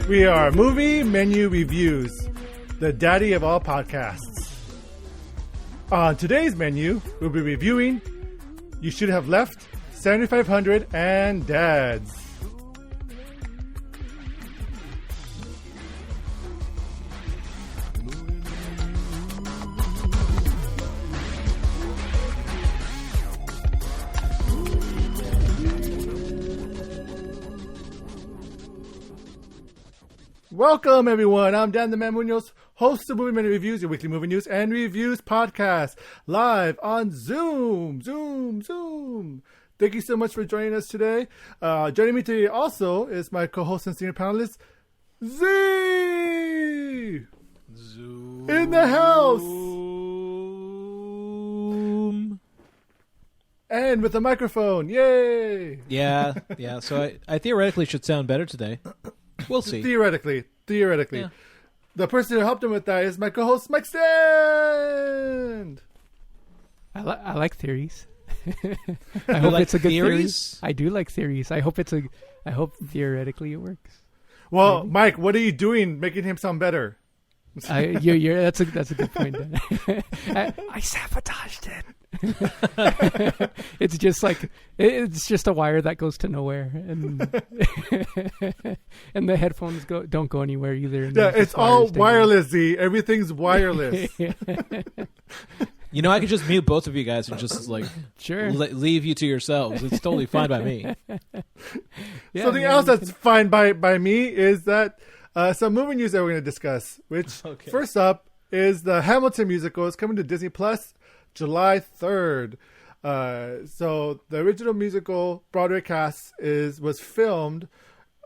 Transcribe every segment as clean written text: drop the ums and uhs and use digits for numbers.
We are Movie Menu Reviews, the daddy of all podcasts. On today's menu, we'll be reviewing You Should Have Left, 7500, and Dads. Welcome, everyone. I'm Dan the Man Muñoz, host of Movie Minute Reviews, your weekly movie news and reviews podcast, live on Zoom. Thank you so much for joining us today. Joining me today also is my co-host and senior panelist, Z! Zoom. In the house! And with a microphone. Yay! Yeah. So I theoretically should sound better today. We'll see. Theoretically. Yeah. The person who helped him with that is my co-host, Mike Stand. I like theories. I hope it's a good theories. I do like theories. I hope theoretically it works. Well, maybe. Mike, what are you doing making him sound better? That's a good point. I sabotaged it. It's just a wire that goes to nowhere, and and the headphones don't go anywhere either. Yeah, it's all wireless. Z, everything's wireless. You know, I could just mute both of you guys and just leave you to yourselves. It's totally fine by me. Yeah, something else that's fine by me is that some movie news that we're going to discuss. Which first up is the Hamilton musical is coming to Disney Plus July 3rd. So the original musical Broadway cast was filmed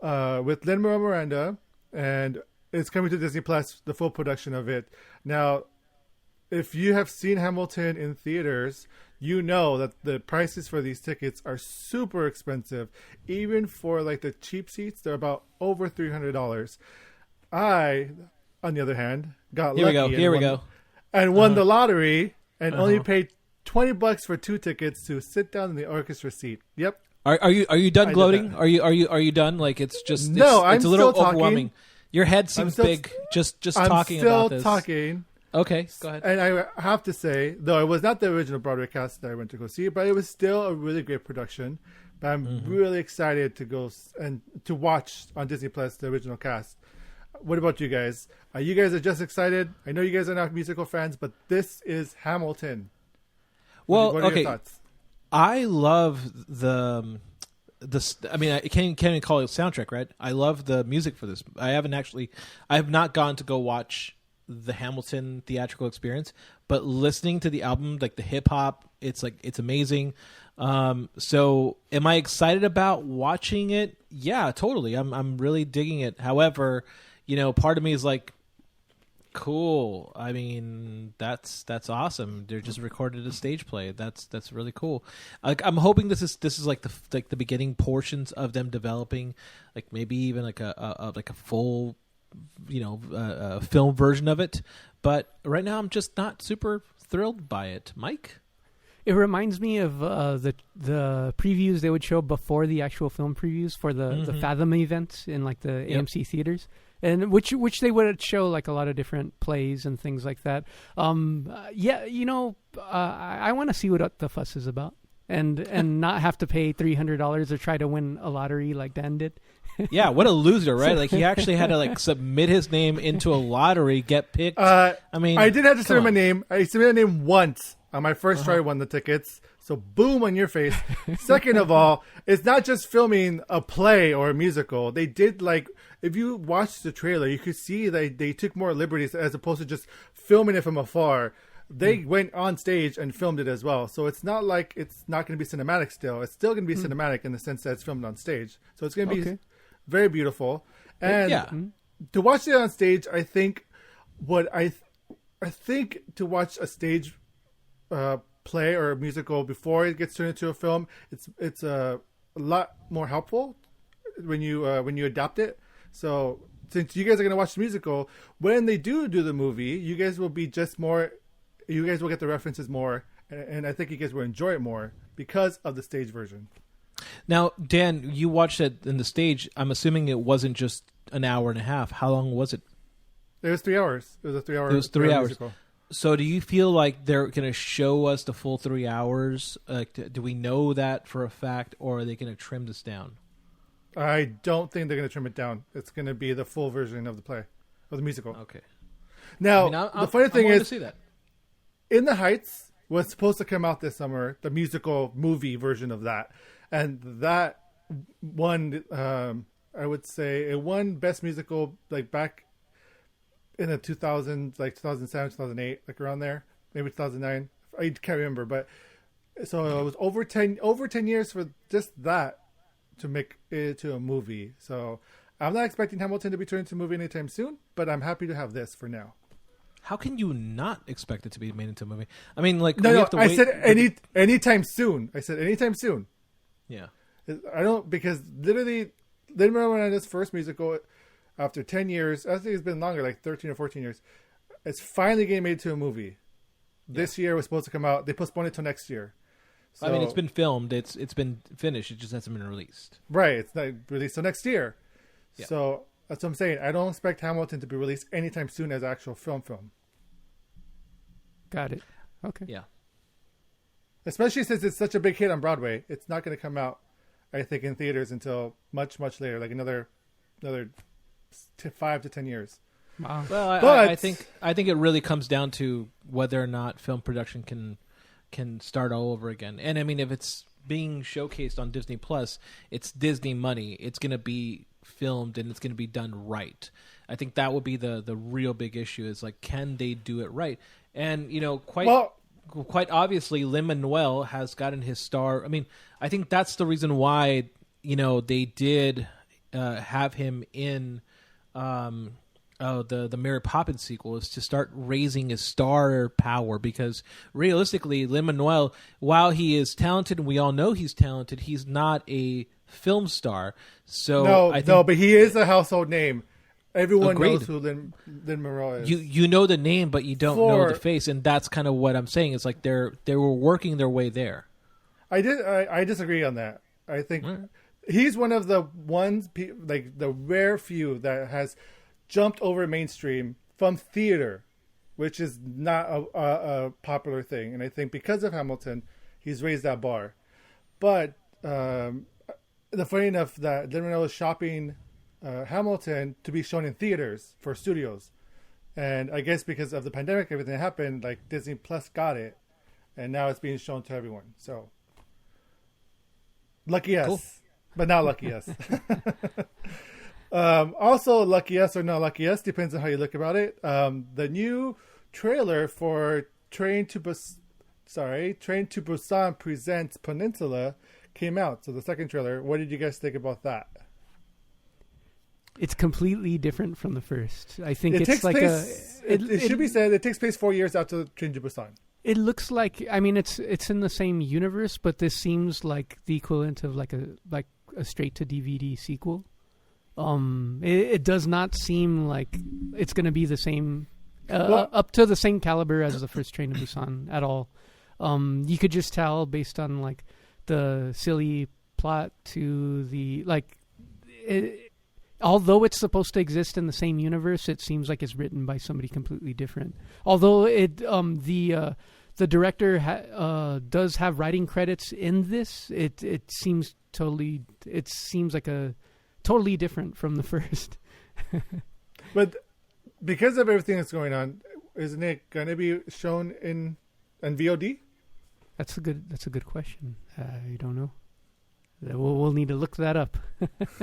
with Lin-Manuel Miranda, and it's coming to Disney Plus, the full production of it. Now, if you have seen Hamilton in theaters, you know that the prices for these tickets are super expensive. Even for like the cheap seats, they're about over $300. I, on the other hand, got lucky. Here we go. And won the lottery. And only paid $20 for 2 tickets to sit down in the orchestra seat. Yep. Are you done gloating? Are you done? Like it's just I'm it's a little still overwhelming. Your head seems big. Just talking about this. I'm still talking. Okay, go ahead. And I have to say, though it was not the original Broadway cast that I went to go see, but it was still a really great production. But I'm really excited to go and to watch on Disney Plus the original cast. What about you guys? You guys are just excited. I know you guys are not musical fans, but this is Hamilton. Well, what are your thoughts? I love the. I mean, I can't even call it soundtrack, right? I love the music for this. I have not gone to go watch the Hamilton theatrical experience, but listening to the album, like the hip hop, it's amazing. So am I excited about watching it? Yeah, totally. I'm really digging it. However, part of me is like, cool. I mean, that's awesome. They just recorded a stage play. That's really cool. Like, I'm hoping this is like the beginning portions of them developing, like maybe even like a full, film version of it. But right now, I'm just not super thrilled by it. Mike? It reminds me of the previews they would show before the actual film previews for the Fathom events in like the AMC theaters, and which they would show like a lot of different plays and things like that. I want to see what the fuss is about, and not have to pay $300 or try to win a lottery like Dan did. Yeah, what a loser, right? Like he actually had to like submit his name into a lottery, get picked. I did have to submit my name. I submitted my name once. On my first try, I won the tickets. So boom on your face. Second of all, it's not just filming a play or a musical. They did if you watch the trailer, you could see they took more liberties as opposed to just filming it from afar. They went on stage and filmed it as well. So it's not like it's not going to be cinematic still. It's still going to be cinematic in the sense that it's filmed on stage. So it's going to be very beautiful. And to watch it on stage, I think to watch a stage play or a musical before it gets turned into a film, it's a lot more helpful when you adapt it. So since you guys are going to watch the musical, when they do the movie, you guys will get the references more, and I think you guys will enjoy it more because of the stage version. Now, Dan, you watched it in the stage. I'm assuming it wasn't just an hour and a half. How long was it? It was 3 hours. It was a 3 hour. It was 3 hours. Musical. So do you feel like they're going to show us the full 3 hours? Do we know that for a fact, or are they going to trim this down? I don't think they're going to trim it down. It's going to be the full version of the play, of the musical. Okay. Now, the funny thing is, to see that. In the Heights was supposed to come out this summer, the musical movie version of that. And that won, I would say, it won Best Musical, like, back in the 2000s, like 2007, 2008, like around there, maybe 2009. I can't remember, but so it was over 10 years for just that to make it to a movie. So I'm not expecting Hamilton to be turned into a movie anytime soon, but I'm happy to have this for now. How can you not expect it to be made into a movie? I mean, like, no, I said anytime soon. I said anytime soon. Yeah, I don't, because literally, Lin-Manuel first musical. After 10 years, I think it's been longer, like 13 or 14 years, it's finally getting made to a movie. Yeah. This year was supposed to come out. They postponed it till next year. So, I mean, it's been filmed. It's been finished. It just hasn't been released. Right. It's not released till next year. Yeah. So that's what I'm saying. I don't expect Hamilton to be released anytime soon as actual film. Got it. Okay. Yeah. Especially since it's such a big hit on Broadway. It's not going to come out, I think, in theaters until much, much later, like another 5 to 10 years. Wow. Well, I think it really comes down to whether or not film production can start all over again. And I mean, if it's being showcased on Disney Plus, it's Disney money. It's going to be filmed and it's going to be done right. I think that would be the real big issue. Is like, can they do it right? And quite obviously, Lin-Manuel has gotten his star. I mean, I think that's the reason why they did have him in the Mary Poppins sequel, is to start raising his star power, because realistically, Lin-Manuel, while he is talented and we all know he's talented, he's not a film star. So but he is a household name. Everyone Agreed. knows who Lin-Manuel is. You know the name, but you don't know the face, and that's kind of what I'm saying. It's like they were working their way there. I disagree on that. I think he's one of the ones, like the rare few that has jumped over mainstream from theater, which is not a popular thing. And I think because of Hamilton, he's raised that bar. But the funny enough that Lin-Manuel is shopping Hamilton to be shown in theaters for studios. And I guess because of the pandemic, everything that happened, like Disney Plus got it. And now it's being shown to everyone. So lucky us. Cool. But not lucky us. Also, lucky us or not lucky us, depends on how you look about it. The new trailer for Train to Busan Presents Peninsula came out. So the second trailer, what did you guys think about that? It's completely different from the first. I think it should be said, it takes place 4 years after Train to Busan. It looks like, I mean, it's in the same universe, but this seems like the equivalent of like a straight to DVD sequel. It does not seem like it's going to be the same, up to the same caliber as the first Train to Busan at all. You could just tell based on like the silly plot to the although it's supposed to exist in the same universe, it seems like it's written by somebody completely different. Although the director does have writing credits in this, it seems like a totally different from the first. But because of everything that's going on, isn't it going to be shown in VOD? That's a good question. I don't know. We'll need to look that up.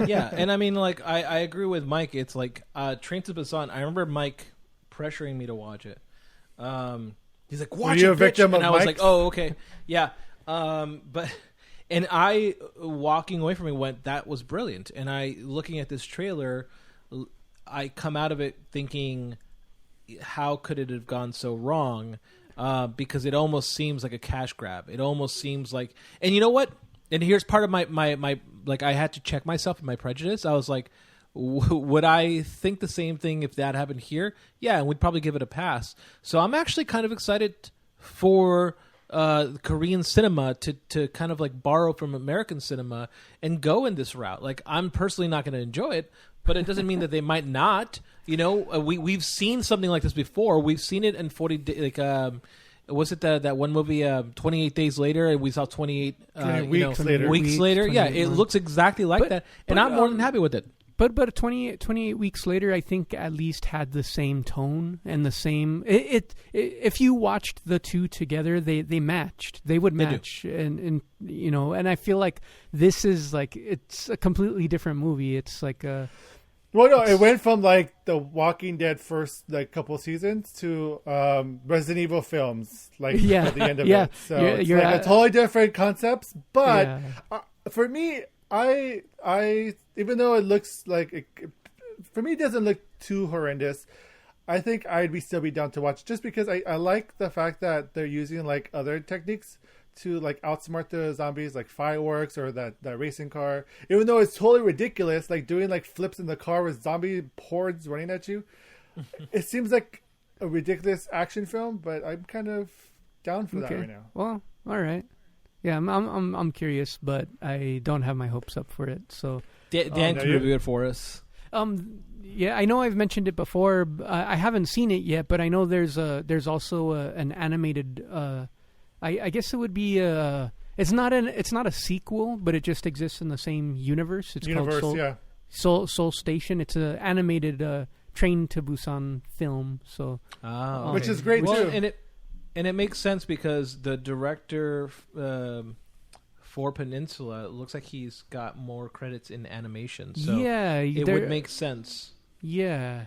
Yeah, and I mean, like, I agree with Mike. It's like Train to Busan. I remember Mike pressuring me to watch it. He's like, "Watch it, bitch," and I was like, "Oh, okay, yeah." And I, walking away from it, went, "That was brilliant." And I, looking at this trailer, I come out of it thinking, "How could it have gone so wrong?" Because it almost seems like a cash grab. It almost seems like, and you know what? And here's part of my like, I had to check myself and my prejudice. I was like, would I think the same thing if that happened here? Yeah, and we'd probably give it a pass. So I'm actually kind of excited for Korean cinema to kind of like borrow from American cinema and go in this route. Like, I'm personally not going to enjoy it, but it doesn't mean that they might not. You know, we've seen something like this before. We've seen it in 40 was it that one movie 28 Days Later, and we saw 28 weeks later. Weeks later. Yeah, it looks exactly like that, and I'm more than happy with it. But 28 weeks later, I think at least had the same tone and the same. If you watched the two together, they matched. They would match, and you know. And I feel like this is like it's a completely different movie. It's like a. Well, no, it went from like the Walking Dead first like couple seasons to Resident Evil films, like at the end of it. So you're like a totally different concepts. But for me, I even though it looks like for me it doesn't look too horrendous. I think I'd still be down to watch just because I like the fact that they're using like other techniques to like outsmart the zombies, like fireworks or that racing car. Even though it's totally ridiculous, like doing like flips in the car with zombie hordes running at you. It seems like a ridiculous action film, but I'm kind of down for that right now. Well, all right. Yeah, I'm curious, but I don't have my hopes up for it. So Dan can review it for us. Yeah, I know I've mentioned it before. I haven't seen it yet, but I know there's also an animated. I guess it would be it's not a sequel, but it just exists in the same universe. It's called Seoul Station. It's an animated Train to Busan film. So which is great too. And it makes sense because the director for Peninsula, it looks like he's got more credits in animation. So it would make sense. Yeah.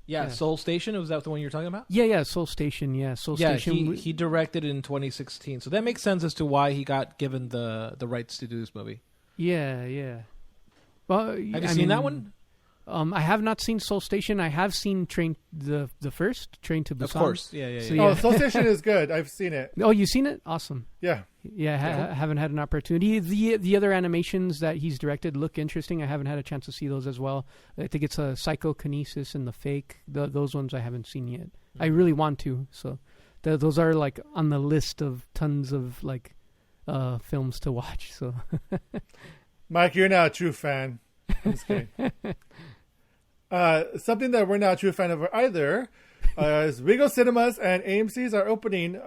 Yeah, Seoul Station, was that the one you're talking about? Yeah, Seoul Station, Station. He directed it in 2016, so that makes sense as to why he got given the rights to do this movie. Yeah. Well, have you seen that one? I have not seen Seoul Station. I have seen the first Train to Busan. Of course, yeah. Oh, Seoul Station is good. I've seen it. Oh, you've seen it? Awesome. Yeah. I haven't had an opportunity. The other animations that he's directed look interesting. I haven't had a chance to see those as well. I think it's a Psychokinesis and The Fake. Those ones I haven't seen yet. I really want to. So those are like on the list of tons of like films to watch. So, Mike, you're not a true fan. I'm just kidding. Something that we're not a true fan of either is Regal Cinemas and AMC's are opening.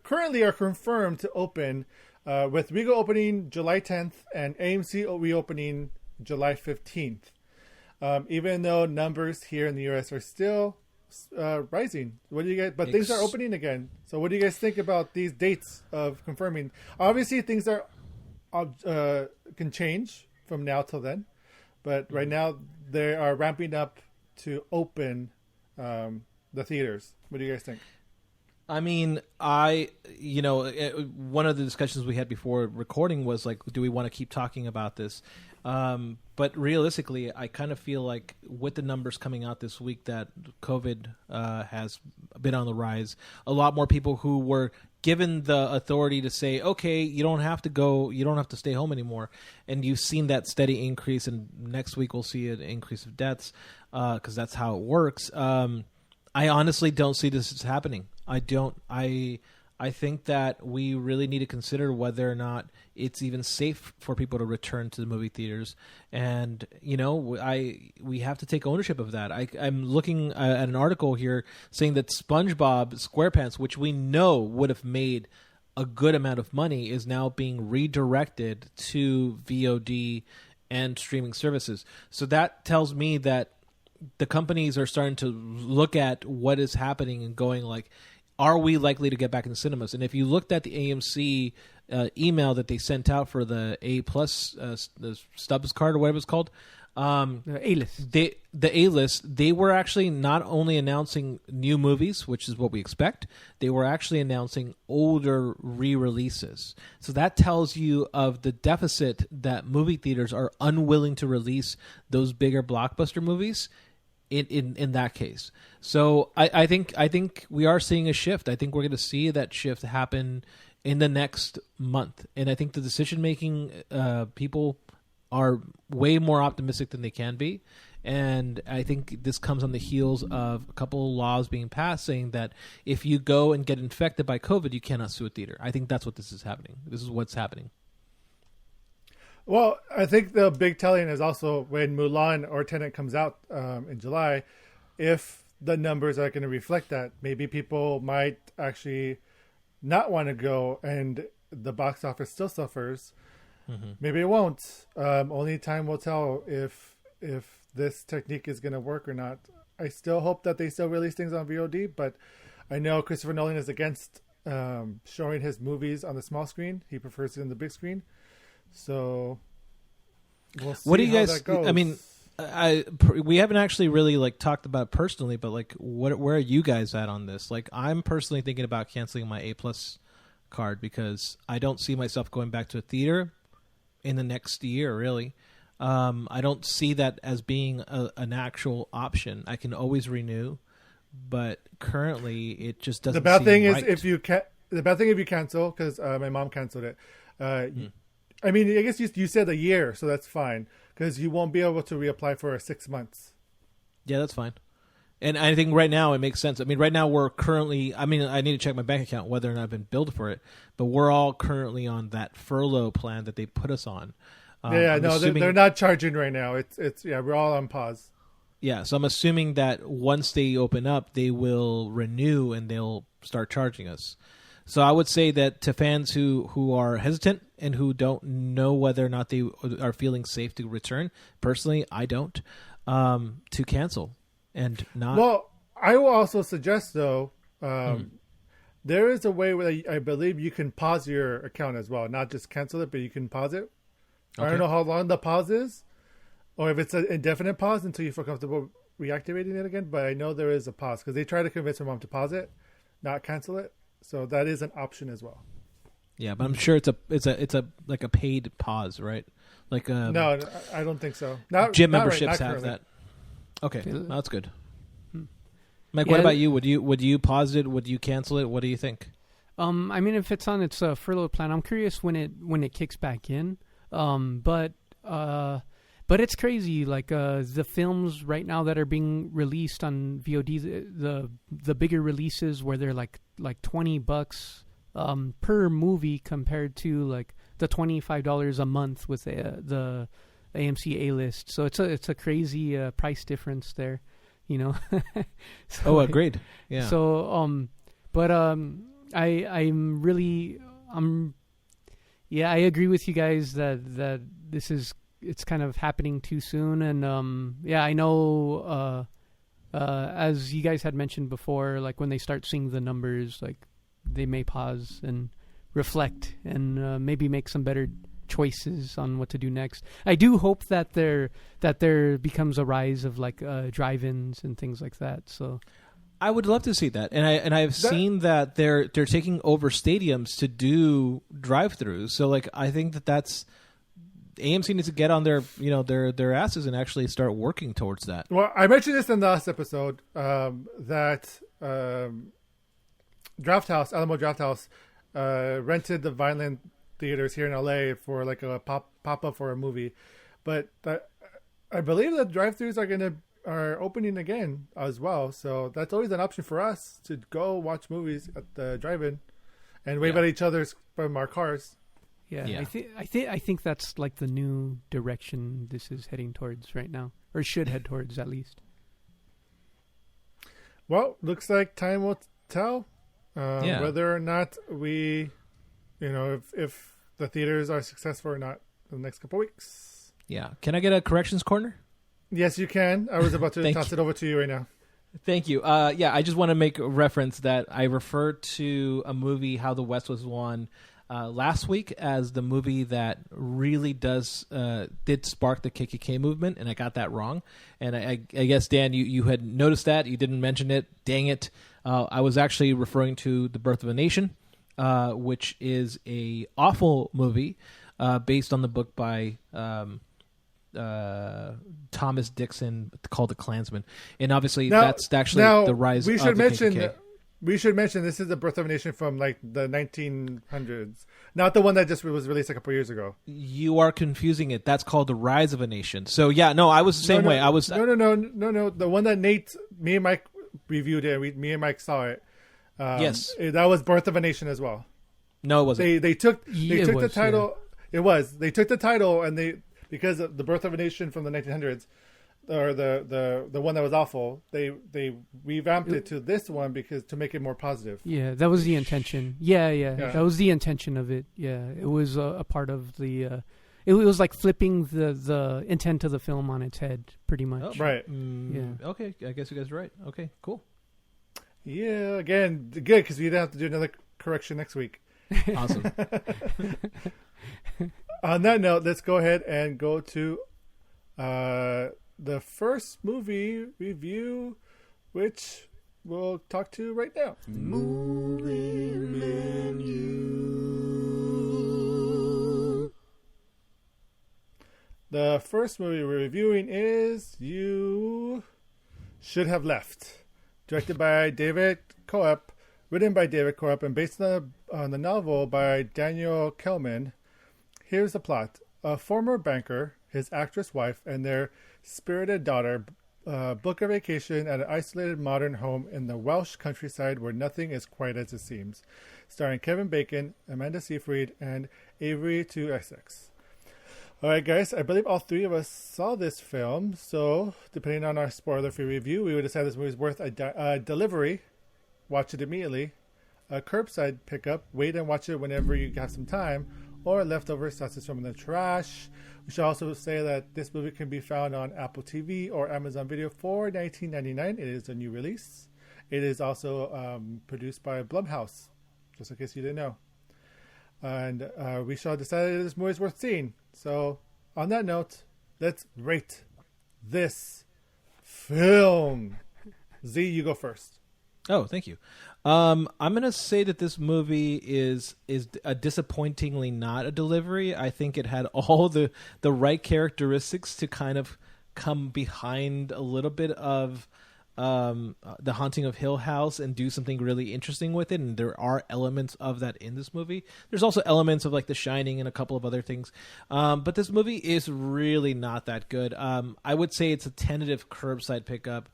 Currently are confirmed to open, with Regal opening July 10th and AMC reopening July 15th. Even though numbers here in the US are still rising. What do you guys? But things are opening again. So what do you guys think about these dates of confirming? Obviously, things are can change from now till then. But right now, they are ramping up to open the theaters. What do you guys think? I mean, one of the discussions we had before recording was like, do we want to keep talking about this? But realistically, I kind of feel like with the numbers coming out this week that COVID has been on the rise. A lot more people who were given the authority to say, okay, you don't have to go, you don't have to stay home anymore. And you've seen that steady increase, and next week we'll see an increase of deaths because that's how it works. I honestly don't see this as happening. I don't. I think that we really need to consider whether or not it's even safe for people to return to the movie theaters. And, we have to take ownership of that. I'm looking at an article here saying that SpongeBob SquarePants, which we know would have made a good amount of money, is now being redirected to VOD and streaming services. So that tells me that the companies are starting to look at what is happening and going like, are we likely to get back into cinemas? And if you looked at the AMC email that they sent out for the A+, the Stubbs card or whatever it's called, A-list. The A-list, they were actually not only announcing new movies, which is what we expect, they were actually announcing older re-releases. So that tells you of the deficit that movie theaters are unwilling to release those bigger blockbuster movies. In that case, so I think we are seeing a shift. I think we're going to see that shift happen in the next month, and I think the decision making people are way more optimistic than they can be, And I think this comes on the heels of a couple of laws being passed saying that if you go and get infected by COVID, you cannot sue a theater. I think that's what this is happening. This is what's happening. Well, I think the big telling is also when Mulan or Tenet comes out in July, if the numbers are going to reflect that, maybe people might actually not want to go and the box office still suffers. Mm-hmm. Maybe it won't. Only time will tell if this technique is going to work or not. I still hope that they still release things on VOD, but I know Christopher Nolan is against showing his movies on the small screen. He prefers it on the big screen. So we'll see. What do you guys? That goes. I mean, we haven't actually really talked about it personally, but where are you guys at on this? I'm personally thinking about canceling my A+ card because I don't see myself going back to a theater in the next year. Really, I don't see that as being an actual option. I can always renew, but currently it just doesn't. The bad seem thing right. is if you cancel, because my mom canceled it. I mean, I guess you said a year, so that's fine because you won't be able to reapply for 6 months. Yeah, that's fine. And I think right now it makes sense. I mean, right now we're currently, I need to check my bank account whether or not I've been billed for it, but we're all currently on that furlough plan that they put us on. No, they're not charging right now. We're all on pause. Yeah, so I'm assuming that once they open up, they will renew and they'll start charging us. So I would say that to fans who are hesitant and who don't know whether or not they are feeling safe to return, personally, I don't, to cancel and not. Well, I will also suggest, though, there is a way where I believe you can pause your account as well. Not just cancel it, but you can pause it. Okay. I don't know how long the pause is or if it's an indefinite pause until you feel comfortable reactivating it again. But I know there is a pause because they try to convince my mom to pause it, not cancel it. So that is an option as well. Yeah, but I'm sure it's a like a paid pause, right? No, I don't think so. Gym memberships have that. Okay, that's good. Mike, what about you? Would you pause it? Would you cancel it? What do you think? I mean, if it's on its furlough plan, I'm curious when it kicks back in. But it's crazy. The films right now that are being released on VOD, the bigger releases where they're like $20 per movie compared to the $25 a month with the AMC A-list. So it's a crazy price difference there, you know. So, agreed. Yeah. So I agree with you guys that it's kind of happening too soon, and I know as you guys had mentioned before, when they start seeing the numbers, they may pause and reflect and maybe make some better choices on what to do next. I do hope that there becomes a rise of drive-ins and things like that. So I would love to see that, and I've seen that they're taking over stadiums to do drive-throughs. So I think that's AMC needs to get on their asses and actually start working towards that. Well, I mentioned this in the last episode that Alamo Drafthouse rented the Vineland theaters here in LA for a pop-up for a movie, but I believe that drive-throughs are opening again as well, so that's always an option for us to go watch movies at the drive-in and wave at each other from our cars. Yeah. I think that's the new direction this is heading towards right now, or should head towards at least. Well, looks like time will tell whether or not we, if the theaters are successful or not in the next couple of weeks. Yeah. Can I get a corrections corner? Yes, you can. I was about to toss it over to you right now. Thank you. I just want to make a reference that I referred to a movie, How the West Was Won, last week as the movie that really did spark the KKK movement, and I got that wrong. And I guess, Dan, you had noticed that. You didn't mention it. Dang it. I was actually referring to The Birth of a Nation, which is a awful movie based on the book by Thomas Dixon called The Klansman. And obviously that's actually the rise of the KKK. we should mention this is the Birth of a Nation from like the 1900s, not the one that just was released a couple years ago. You are confusing it. That's called The Rise of a Nation. So yeah, no, I was the same way. I was no. The one that me and Mike reviewed it. Me and Mike saw it. Yes, that was Birth of a Nation as well. No, it wasn't. They took the title. Yeah. It was. They took the title and because of the Birth of a Nation from the 1900s. Or the one that was awful, they revamped it to this one to make it more positive. Yeah, that was the intention. Yeah. That was the intention of it. Yeah, it was a part of the. It was like flipping the intent of the film on its head, pretty much. Oh, right. Yeah. Okay, I guess you guys are right. Okay, cool. Yeah. Again, good because we didn't have to do another correction next week. Awesome. On that note, let's go ahead and go to. The first movie review, which we'll talk to right now. Movie menu. The first movie we're reviewing is You Should Have Left, directed by David Koepp, written by David Koepp, and based on the novel by Daniel Kellman. Here's the plot. A former banker, his actress wife, and their spirited daughter book a vacation at an isolated modern home in the Welsh countryside where nothing is quite as it seems. Starring Kevin Bacon, Amanda Seyfried, and Avery 2XX. Alright guys, I believe all three of us saw this film, so depending on our spoiler-free review, we would decide this movie is worth a delivery, watch it immediately, a curbside pickup, wait and watch it whenever you have some time, or leftover sausage from the trash. We should also say that this movie can be found on Apple TV or Amazon Video for $19.99. It is a new release. It is also produced by Blumhouse, just in case you didn't know. And we shall decide that this movie is worth seeing. So, on that note, let's rate this film. Z, you go first. Oh, thank you. I'm going to say that this movie is a disappointingly not a delivery. I think it had all the right characteristics to kind of come behind a little bit of The Haunting of Hill House and do something really interesting with it. And there are elements of that in this movie. There's also elements of like The Shining and a couple of other things. But this movie is really not that good. I would say it's a tentative curbside pickup.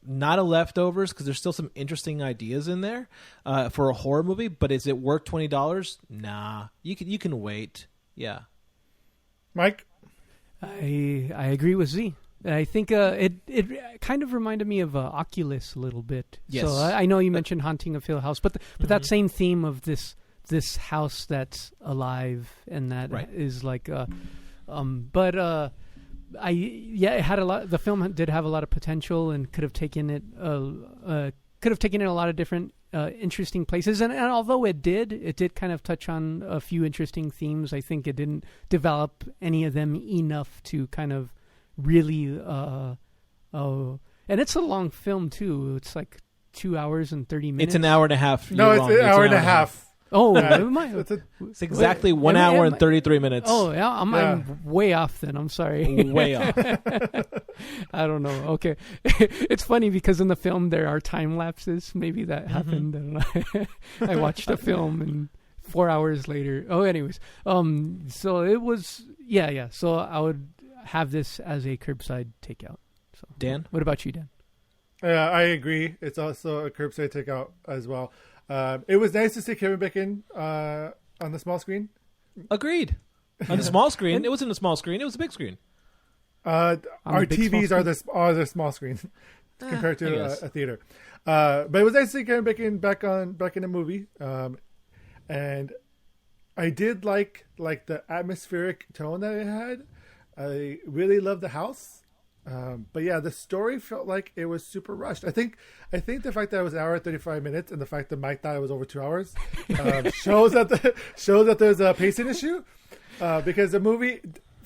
Not a leftovers because there's still some interesting ideas in there for a horror movie. But is it worth $20? Nah, you can wait. Yeah, Mike, I agree with Z. I think it kind of reminded me of Oculus a little bit. Yes. So I know you mentioned Haunting of Hill House, but that same theme of this house that's alive and that is like it had a lot. The film did have a lot of potential and could have taken it a lot of different interesting places. And although it did kind of touch on a few interesting themes, I think it didn't develop any of them enough to kind of really. And it's a long film too. It's like 2 hours and 30 minutes. It's an hour and a half. No, it's an hour and a half. Oh, it's exactly 1 hour and 33 minutes. Oh, yeah, I'm way off then. I'm sorry. Way off. I don't know. Okay. It's funny because in the film there are time lapses. Maybe that happened. And I watched the film and 4 hours later. Oh, anyways. So it was, yeah. So I would have this as a curbside takeout. So Dan? What about you, Dan? I agree. It's also a curbside takeout as well. It was nice to see Kevin Bacon on the small screen. Agreed. On the small screen. It wasn't a small screen. It was a big screen. Our TVs are the small screen compared to a theater. But it was nice to see Kevin Bacon back in the movie. And I did like the atmospheric tone that it had. I really loved the house. But yeah, the story felt like it was super rushed. I think the fact that it was an hour and 35 minutes and the fact that Mike thought it was over 2 hours shows that there's a pacing issue. Because the movie,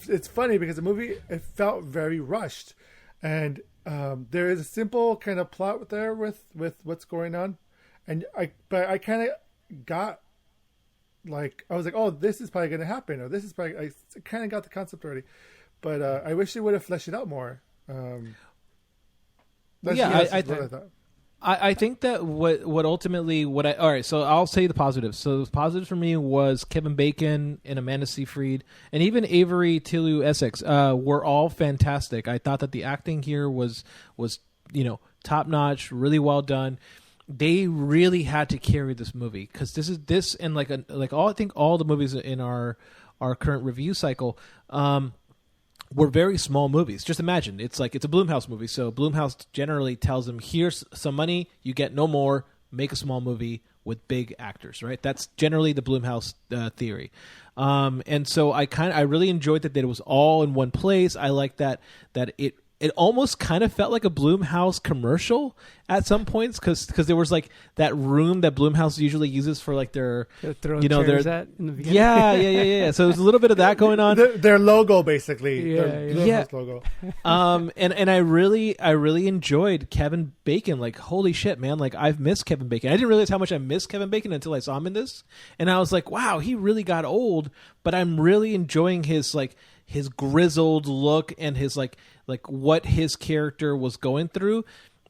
it's funny because the movie, it felt very rushed, and there is a simple kind of plot there with what's going on, but I kind of got like, I was like, oh, this is probably going to happen, or this is probably, I kind of got the concept already, but I wish they would have fleshed it out more. I think that what ultimately all right, so I'll say the positives. So the positives for me was Kevin Bacon and Amanda Seyfried and even Avery Tillu Essex were all fantastic. I thought that the acting here was top notch, really well done. They really had to carry this movie because this and I think all the movies in our current review cycle were very small movies. Just imagine, it's a Blumhouse movie. So Blumhouse generally tells them, here's some money, you get no more, make a small movie with big actors, right? That's generally the Blumhouse theory. And so I really enjoyed that it was all in one place. I like that it almost kind of felt like a Blumhouse commercial at some points because there was like that room that Blumhouse usually uses for like their chairs at in the beginning. Yeah. So there's a little bit of that going on. Their logo, basically. Yeah. Logo. And I really enjoyed Kevin Bacon. Like, holy shit, man! Like, I've missed Kevin Bacon. I didn't realize how much I missed Kevin Bacon until I saw him in this, and I was like, wow, he really got old. But I'm really enjoying his grizzled look and his like what his character was going through.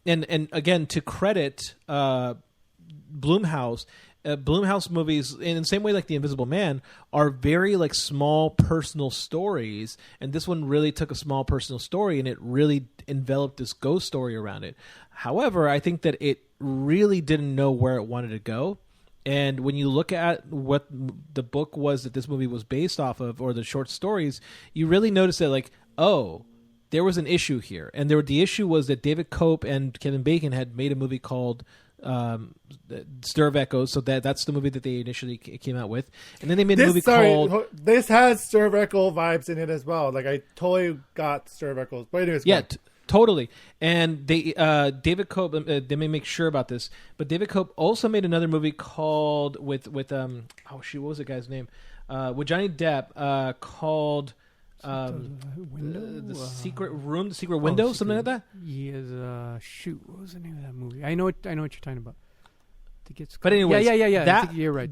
And again, to credit Blumhouse, Blumhouse movies, in the same way like The Invisible Man, are very like small personal stories, and this one really took a small personal story and it really enveloped this ghost story around it. However, I think that it really didn't know where it wanted to go. And when you look at what the book was that this movie was based off of, or the short stories, you really notice that, like, oh, there was an issue here. And the issue was that David Cope and Kevin Bacon had made a movie called Stir of Echoes. So that's the movie that they initially came out with. And then they made a movie called... This has Stir of Echoes vibes in it as well. Like, I totally got Stir of Echoes. But anyways, yeah, totally. And they David Cope, they may make sure about this, but David Cope also made another movie called what was the guy's name? With Johnny Depp, called the Secret Room, the Secret Window, something like that. Yes, what was the name of that movie? I know what you're talking about. But anyways, yeah. I think you're right.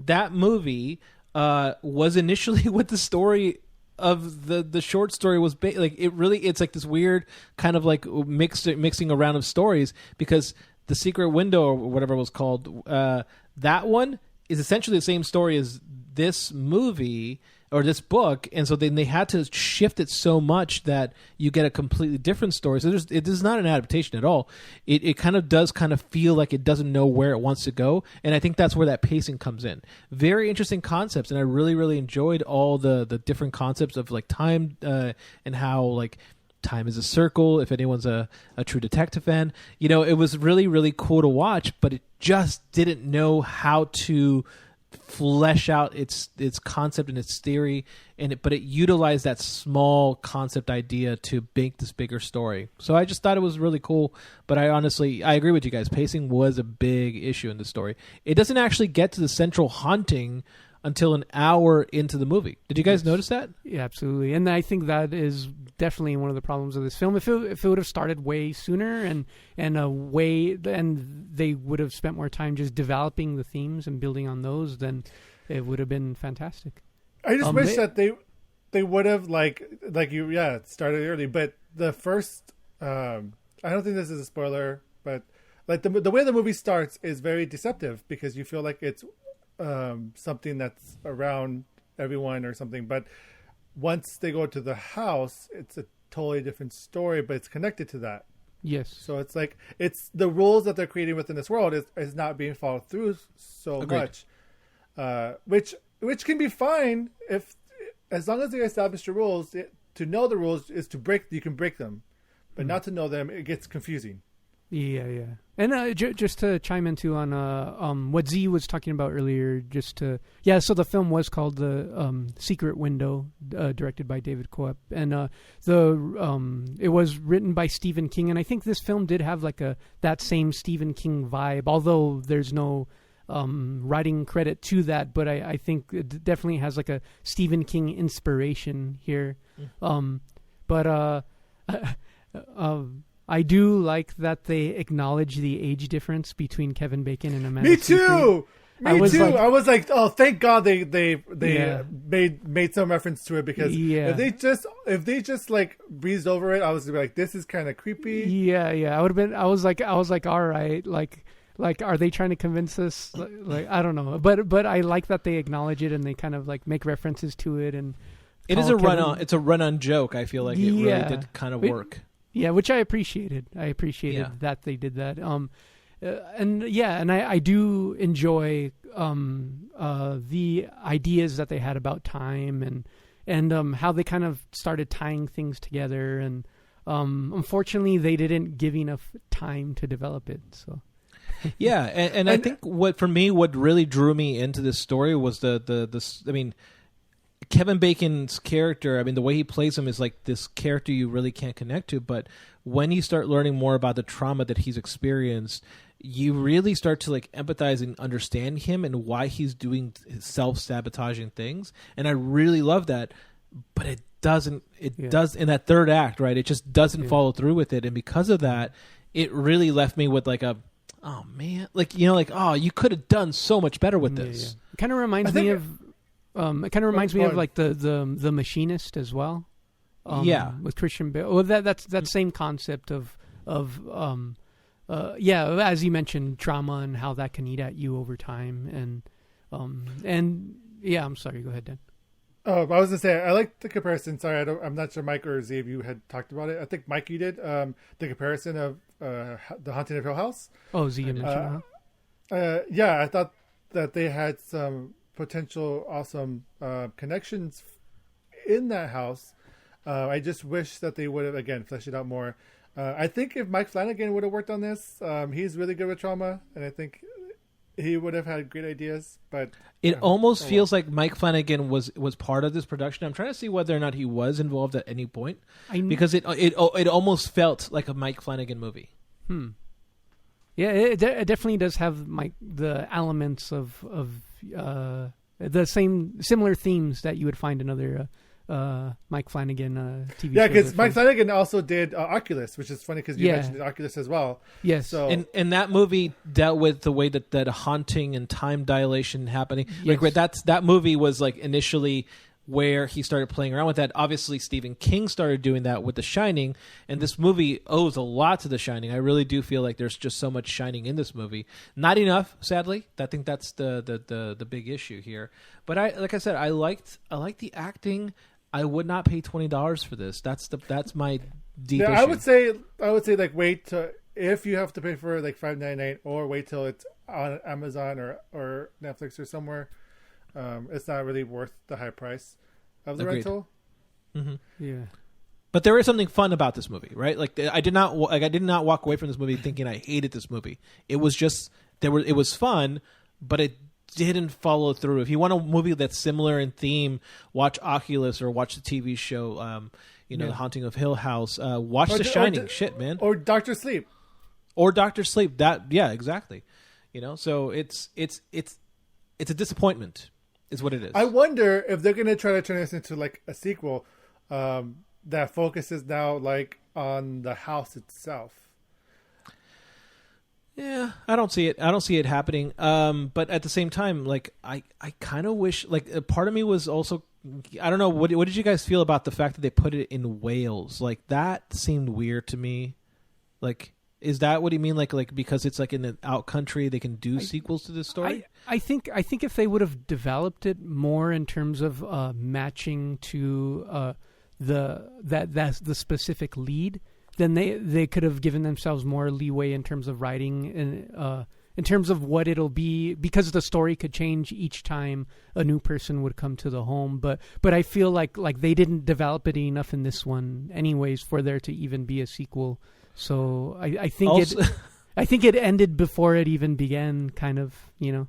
That movie was initially what the story of the short story was it's like this weird kind of like mixing around of stories, because the Secret Window or whatever it was called, that one is essentially the same story as this movie or this book, and so then they had to shift it so much that you get a completely different story. So it is not an adaptation at all. It kind of does kind of feel like it doesn't know where it wants to go, and I think that's where that pacing comes in. Very interesting concepts, and I really, really enjoyed all the different concepts of like time and how like time is a circle, if anyone's a true detective fan. It was really, really cool to watch, but it just didn't know how to flesh out its concept and its theory, but it utilized that small concept idea to make this bigger story. So I just thought it was really cool. But I agree with you guys. Pacing was a big issue in the story. It doesn't actually get to the central haunting until an hour into the movie. Did you guys notice that? Yeah, absolutely. And I think that is definitely one of the problems of this film. If it would have started way sooner and they would have spent more time just developing the themes and building on those, then it would have been fantastic. I just wish that they would have started early. But the first, I don't think this is a spoiler, but like the way the movie starts is very deceptive because you feel like it's something that's around everyone or something, but once they go to the house, it's a totally different story, but it's connected to that. Yes. So it's like it's the rules that they're creating within this world is not being followed through so Agreed. Much, which can be fine as long as they establish the rules. To know the rules is you can break them, but not to know them, it gets confusing. Yeah. And just to chime in too on what Z was talking about earlier, so the film was called The Secret Window, directed by David Cope, and it was written by Stephen King, and I think this film did have like that same Stephen King vibe, although there's no writing credit to that, but I think it definitely has like a Stephen King inspiration here. I do like that they acknowledge the age difference between Kevin Bacon and Amanda Me too! Me too. I was like, oh, thank God they made some reference to it, because if they just like breezed over it, I was like, this is kind of creepy. Yeah. I was like, all right, like, are they trying to convince us? Like, I don't know, but I like that they acknowledge it and they kind of like make references to it, and it is a run-on joke. I feel like it really did kind of work. Yeah, which I appreciated. That they did that. And I do enjoy the ideas that they had about time and how they kind of started tying things together. And unfortunately, they didn't give enough time to develop it. So. Yeah, and I think what really drew me into this story was Kevin Bacon's character. I mean, the way he plays him is like this character you really can't connect to, but when you start learning more about the trauma that he's experienced, you really start to like empathize and understand him and why he's doing self-sabotaging things. And I really love that, but it does in that third act, right? It just doesn't follow through with it. And because of that, it really left me with like oh man, like, you know, like, oh, you could have done so much better with this. Yeah. It kind of reminds me of like the Machinist as well. With Christian Bale. Well, that's that same concept of as you mentioned, trauma and how that can eat at you over time. And I'm sorry. Go ahead, Dan. Oh, I was gonna say I like the comparison. Sorry, I'm not sure Mike or Z if you had talked about it. I think Mike, you did. The comparison of The Haunting of Hill House. Oh, Z mentioned that. I thought that they had some potential awesome connections in that house. I just wish that they would have again fleshed it out more. I think if Mike Flanagan would have worked on this, he's really good with trauma, and I think he would have had great ideas. But it almost feels like Mike Flanagan was part of this production. I'm trying to see whether or not he was involved at any point, because it almost felt like a Mike Flanagan movie. Yeah, it definitely does have the elements of the similar themes that you would find in other Mike Flanagan TV shows. Yeah, because Mike Flanagan also did Oculus, which is funny because you mentioned Oculus as well. Yes. So, and that movie dealt with the way that haunting and time dilation happening. Yes. Like that movie was like initially where he started playing around with that. Obviously, Stephen King started doing that with The Shining, and this movie owes a lot to The Shining. I really do feel like there's just so much Shining in this movie. Not enough, sadly. I think that's the big issue here. But I liked the acting. I would not pay $20 for this. That's my deep issue. I would say like wait till, if you have to pay for like $5.99, or wait till it's on Amazon or Netflix or somewhere. It's not really worth the high price of the rental. Mm-hmm. Yeah, but there is something fun about this movie, right? Like I did not walk away from this movie thinking I hated this movie. It was just it was fun, but it didn't follow through. If you want a movie that's similar in theme, watch Oculus or watch the TV show, The Haunting of Hill House. Watch The Shining. Shit, man. Or Dr. Sleep. Exactly. So it's a disappointment. Is what it is. I wonder if they're going to try to turn this into like a sequel that focuses now like on the house itself. Yeah, I don't see it happening. But at the same time, like I kind of wish, like a part of me was also, I don't know, what did you guys feel about the fact that they put it in Wales? Like that seemed weird to me. Like, is that what you mean? Like because it's like in the out country, they can do sequels to this story? I think if they would have developed it more in terms of matching to the specific lead, then they could have given themselves more leeway in terms of writing and in terms of what it'll be, because the story could change each time a new person would come to the home. But I feel like they didn't develop it enough in this one, anyways, for there to even be a sequel. So I think also, I think it ended before it even began, kind of,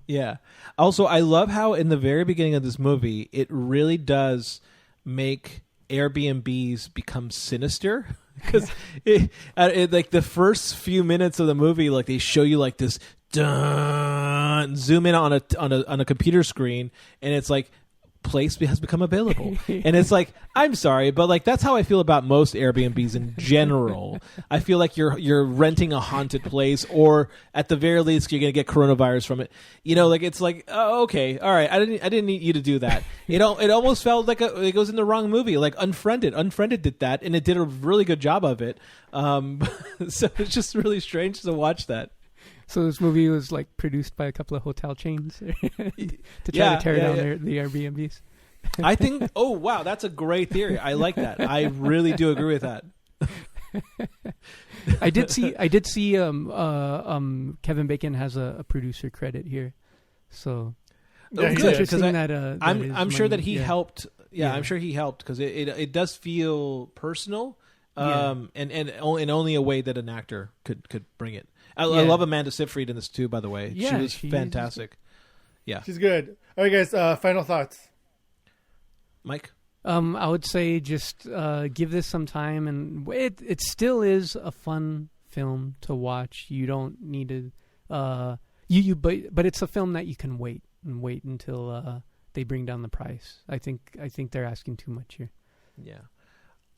Yeah. Also, I love how in the very beginning of this movie, it really does make Airbnbs become sinister. Because like the first few minutes of the movie, like they show you like this zoom in on a computer screen, and it's like place has become available. And it's like, I'm sorry, but like that's how I feel about most Airbnbs in general. I feel like you're renting a haunted place, or at the very least you're gonna get coronavirus from it. Like it's like, oh, okay, all right, I didn't need you to do that. It almost felt like it was in the wrong movie. Like Unfriended did that, and it did a really good job of it. So it's just really strange to watch that. So this movie was like produced by a couple of hotel chains to try to tear down the Airbnbs. I think. Oh wow, that's a great theory. I like that. I really do agree with that. I did see. Kevin Bacon has a producer credit here, so it's interesting that. I'm sure that he helped. Yeah, I'm sure he helped because it does feel personal, and only a way that an actor could bring it. I love Amanda Seyfried in this too, by the way. Yeah, she was fantastic. Yeah, she's good. All right, guys. Final thoughts, Mike. I would say just give this some time, and it still is a fun film to watch. You don't need to but it's a film that you can wait until they bring down the price. I think they're asking too much here. Yeah,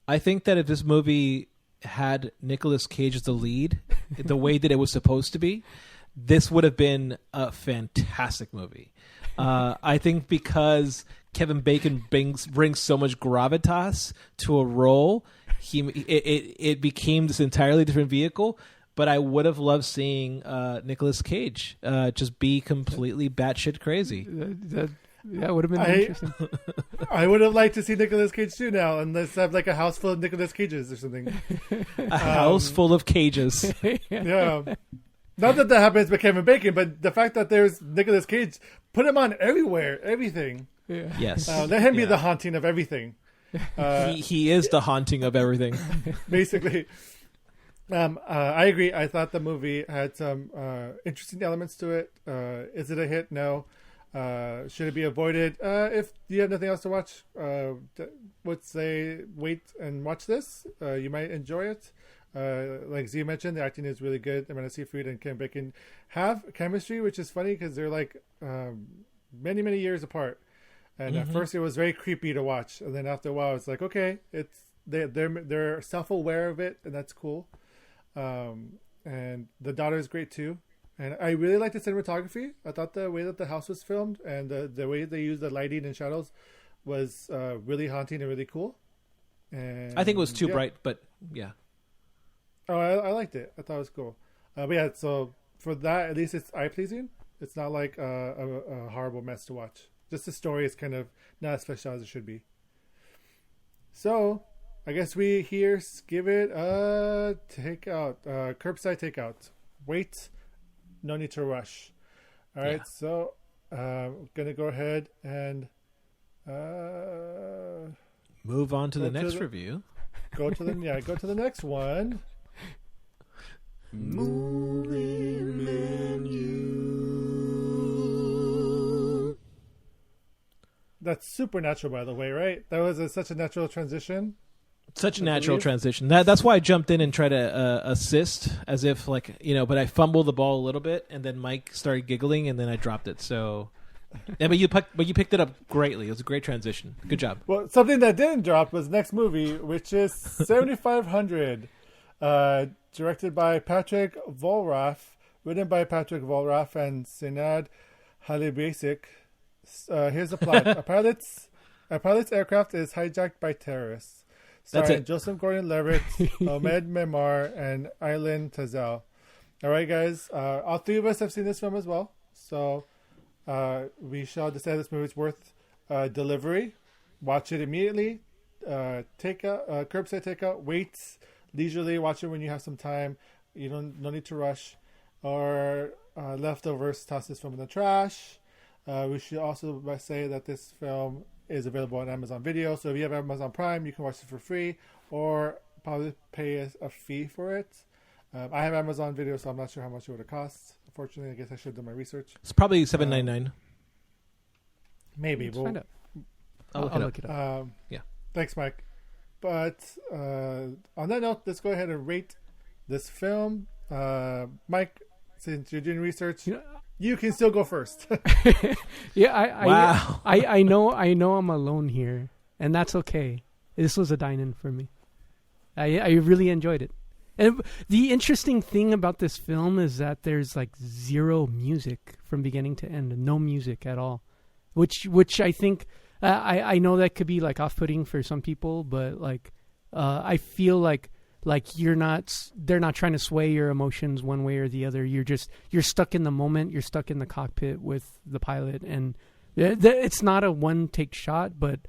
I think that if this movie had Nicolas Cage as the lead, the way that it was supposed to be, this would have been a fantastic movie. I think because Kevin Bacon brings so much gravitas to a role, it became this entirely different vehicle. But I would have loved seeing Nicolas Cage just be completely batshit crazy. That would have been interesting. I would have liked to see Nicolas Cage too now, and let's have like a house full of Nicolas Cages or something. A house full of cages. Yeah. Not that happens with Kevin Bacon, but the fact that there's Nicolas Cage, put him on everywhere, everything. Yeah. Yes. Let him be the haunting of everything. He is the haunting of everything. Basically. I agree. I thought the movie had some interesting elements to it. Is it a hit? No. Should it be avoided? If you have nothing else to watch, would say wait and watch this. You might enjoy it. Like Z mentioned, the acting is really good. Amanda Seyfried and Kevin Bacon have chemistry, which is funny because they're like many, many years apart. And at first, it was very creepy to watch, and then after a while, it's like, okay, they're self-aware of it, and that's cool. And the daughter is great too. And I really like the cinematography. I thought the way that the house was filmed and the way they used the lighting and shadows was really haunting and really cool. And I think it was too bright, but yeah. Oh, I liked it. I thought it was cool. But yeah, so for that, at least it's eye-pleasing. It's not like a horrible mess to watch. Just the story is kind of not as fleshed out as it should be. So I guess we here give it a takeout, curbside takeout. Wait. No need to rush. All right, so I'm gonna go ahead and move on to the next review. Go to the next one. Movie menu. That's supernatural, by the way, right? That was such a natural transition. Such a natural transition. That's why I jumped in and tried to assist, as if but I fumbled the ball a little bit, and then Mike started giggling, and then I dropped it. So, but you picked it up greatly. It was a great transition. Good job. Well, something that didn't drop was next movie, which is 7500, directed by Patrick Volrath, written by Patrick Volrath and Sinad Halibasic. Here's the plot: a pilot's aircraft is hijacked by terrorists. Starring Joseph Gordon-Levitt, Ahmed Memar, and Eileen Tazel. All right, guys. All three of us have seen this film as well. So we shall decide this movie is worth delivery. Watch it immediately. Curbside takeout. Wait leisurely. Watch it when you have some time. No need to rush. Or leftovers. Toss this film in the trash. We should also say that this film is available on Amazon Video. So if you have Amazon Prime, you can watch it for free or probably pay a fee for it. I have Amazon Video, so I'm not sure how much it would have cost. Unfortunately, I guess I should have done my research. It's probably $7.99. Maybe. Let's find out. I'll look it up. Yeah. Thanks, Mike. But on that note, let's go ahead and rate this film. Mike, since you're doing research, you can still go first. Yeah, Wow. I know I'm alone here, and that's okay. This was a dine-in for me. I really enjoyed it. And the interesting thing about this film is that there's like zero music from beginning to end, no music at all, which I think I know that could be like off-putting for some people, but like I feel like they're not trying to sway your emotions one way or the other. You're stuck in the moment. You're stuck in the cockpit with the pilot, and it's not a one-take shot, but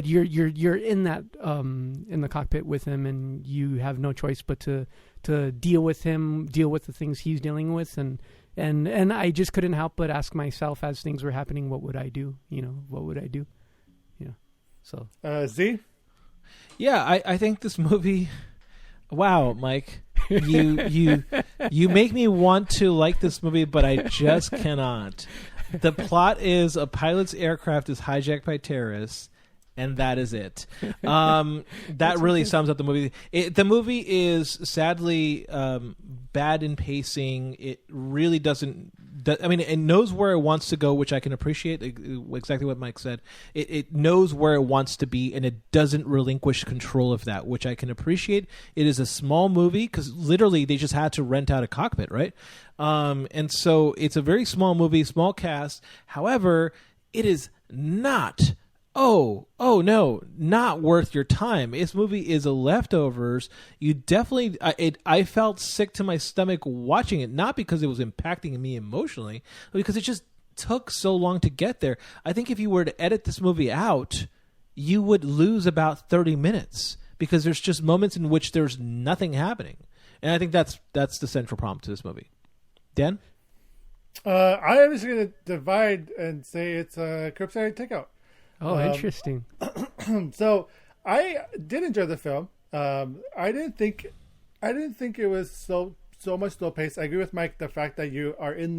you're in that in the cockpit with him, and you have no choice but to deal with him, deal with the things he's dealing with, and I just couldn't help but ask myself as things were happening, what would I do? What would I do? So Z? Yeah, I think this movie. Wow, Mike, you make me want to like this movie, but I just cannot. The plot is a pilot's aircraft is hijacked by terrorists, and that is it. That really sums up the movie. The movie is sadly bad in pacing. It really doesn't. It knows where it wants to go, which I can appreciate. Exactly what Mike said. It knows where it wants to be, and it doesn't relinquish control of that, which I can appreciate. It is a small movie because literally they just had to rent out a cockpit, right? And so it's a very small movie, small cast. However, it is not. Oh no, not worth your time. This movie is a leftovers. You definitely, I felt sick to my stomach watching it, not because it was impacting me emotionally, but because it just took so long to get there. I think if you were to edit this movie out, you would lose about 30 minutes because there's just moments in which there's nothing happening. And I think that's the central problem to this movie. Dan? I am just going to divide and say it's a curbside takeout. Oh, interesting. So I did enjoy the film. I didn't think it was so much slow pace. I agree with Mike, the fact that you are in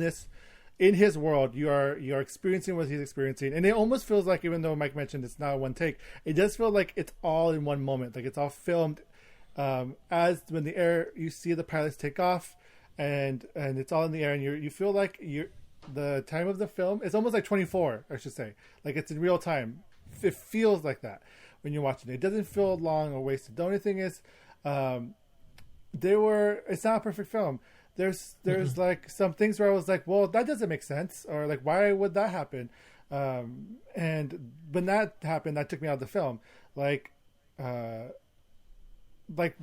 his world, you are experiencing what he's experiencing, and it almost feels like, even though Mike mentioned it's not one take, it does feel like it's all in one moment. Like it's all filmed as when you see the pilots take off, and it's all in the air, and you feel like the time of the film is almost like 24, I should say. Like it's in real time. It feels like that when you're watching it. It doesn't feel long or wasted. The only thing is, it's not a perfect film. There's like some things where I was like, well, that doesn't make sense, or like, why would that happen? And when that happened, that took me out of the film. Like where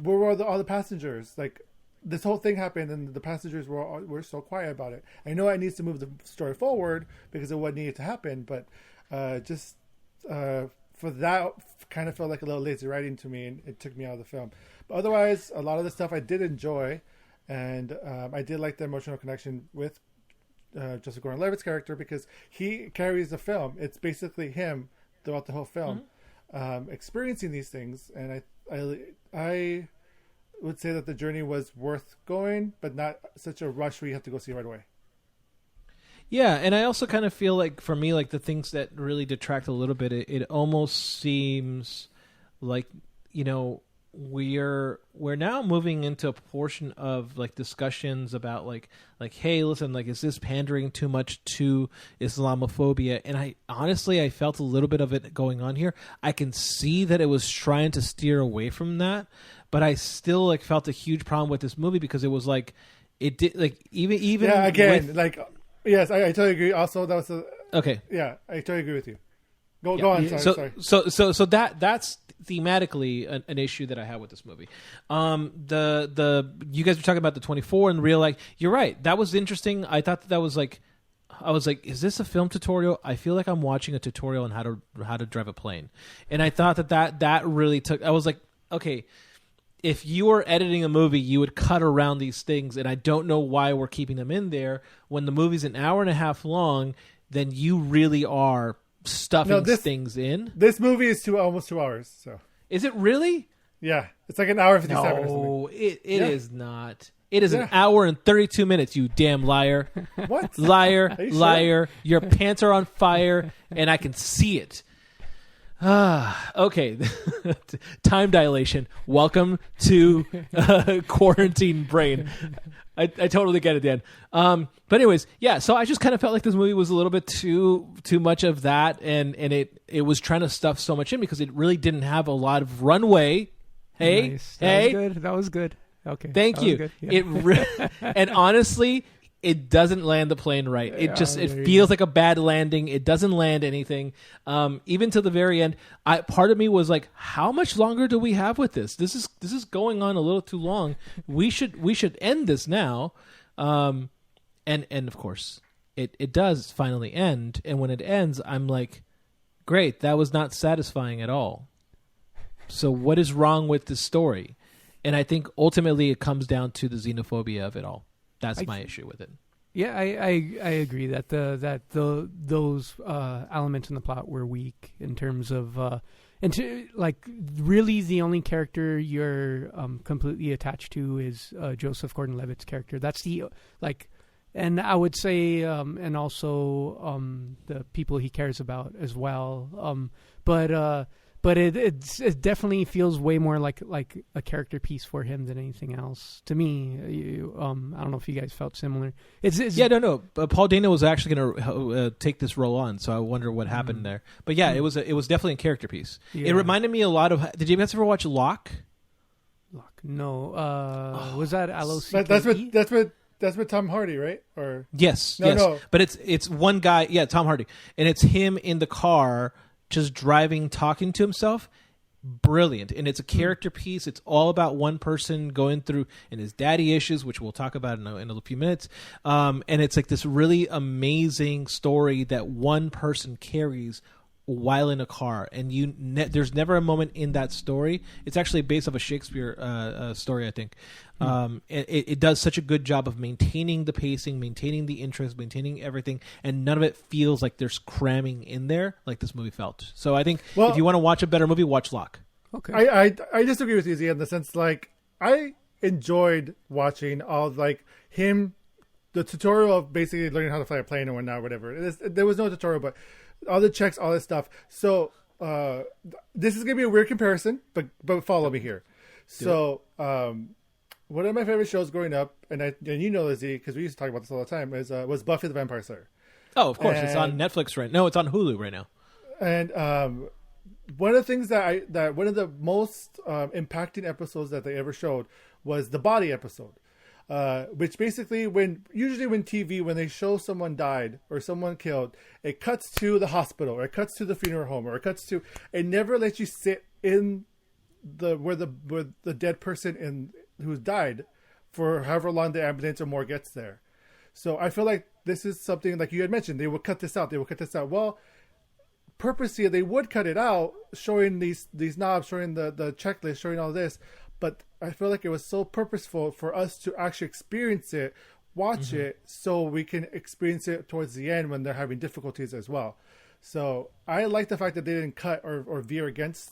were all the passengers? Like, this whole thing happened, and the passengers were so quiet about it. I know it needs to move the story forward because of what needed to happen, but for that, kind of felt like a little lazy writing to me, and it took me out of the film. But otherwise, a lot of the stuff I did enjoy, and I did like the emotional connection with Joseph Gordon-Levitt's character because he carries the film. It's basically him throughout the whole film, experiencing these things, and I would say that the journey was worth going, but not such a rush where you have to go see it right away. Yeah, and I also kind of feel like, for me, like the things that really detract a little bit, it almost seems like, we're now moving into a portion of like discussions about like hey, listen, like, is this pandering too much to Islamophobia? And I felt a little bit of it going on here. I can see that it was trying to steer away from that, but I still like felt a huge problem with this movie because it was like it did like even yeah, again, like, yes, I totally agree. Also, that was okay. Yeah, I totally agree with you. Go on. Sorry. So that's thematically an issue that I have with this movie. The you guys were talking about the 24 and the real, like, you're right. That was interesting. I thought that was like, I was like, is this a film tutorial? I feel like I'm watching a tutorial on how to drive a plane. And I thought that really took. I was like, okay, if you were editing a movie, you would cut around these things, and I don't know why we're keeping them in there when the movie's an hour and a half long. Then you really are stuffing things in. This movie is almost 2 hours. So is it really? Yeah, it's like an hour and 57 or something. No, it is not. It is an hour and 32 minutes. You damn liar! What? Liar! You Liar! Sure? Your pants are on fire, and I can see it. Okay. Time dilation. Welcome to Quarantine Brain. I totally get it, Dan. But anyways, yeah. So I just kind of felt like this movie was a little bit too much of that, and it was trying to stuff so much in because it really didn't have a lot of runway. Hey, nice. hey, that was good. Okay, thank you. Yeah. And honestly, it doesn't land the plane right. It feels like a bad landing. It doesn't land anything. Even to the very end, part of me was like, how much longer do we have with this? This is going on a little too long. We should end this now. And of course, it does finally end. And when it ends, I'm like, great, that was not satisfying at all. So what is wrong with this story? And I think ultimately it comes down to the xenophobia of it all. That's my issue with it. Yeah, I agree that those elements in the plot were weak in terms of really the only character you're completely attached to is Joseph Gordon-Levitt's character. That's and I would say and also the people he cares about as well. But it definitely feels way more like a character piece for him than anything else to me. I don't know if you guys felt similar. No. Paul Dano was actually going to take this role on, so I wonder what happened there. But yeah, it was definitely a character piece. Yeah. It reminded me a lot of. Did you guys ever watch Locke? Locke, no. Was that L-O-C-K-E? That's with Tom Hardy, right? Or yes. But it's one guy. Yeah, Tom Hardy, and it's him in the car. Just driving, talking to himself, brilliant. And it's a character piece. It's all about one person going through and his daddy issues, which we'll talk about in a few minutes. And it's like this really amazing story that one person carries while in a car. And there's never a moment in that story. It's actually based off a Shakespeare story, I think. It does such a good job of maintaining the pacing, maintaining the interest, maintaining everything, and none of it feels like there's cramming in there like this movie felt. So I think if you want to watch a better movie, watch Locke. Okay. I disagree with you, Z, in the sense I enjoyed watching all him, the tutorial of basically learning how to fly a plane or whatnot, whatever. There was no tutorial, but all the checks, all this stuff. So this is gonna be a weird comparison, but follow me here. So one of my favorite shows growing up, and you know, Lizzie, because we used to talk about this all the time, was Buffy the Vampire Slayer. Oh, of course, it's on Netflix right now. No, it's on Hulu right now. And one of the things that one of the most impacting episodes that they ever showed was the body episode. Which basically when TV, when they show someone died or someone killed, it cuts to the hospital or it cuts to the funeral home or it never lets you sit in where the dead person who's died for however long the ambulance or more gets there. So I feel like this is something like you had mentioned, they would cut this out. Well, purposely they would cut it out, showing these knobs, showing the checklist, showing all this. But I feel like it was so purposeful for us to actually experience it, watch it, so we can experience it towards the end when they're having difficulties as well. So I like the fact that they didn't cut or veer against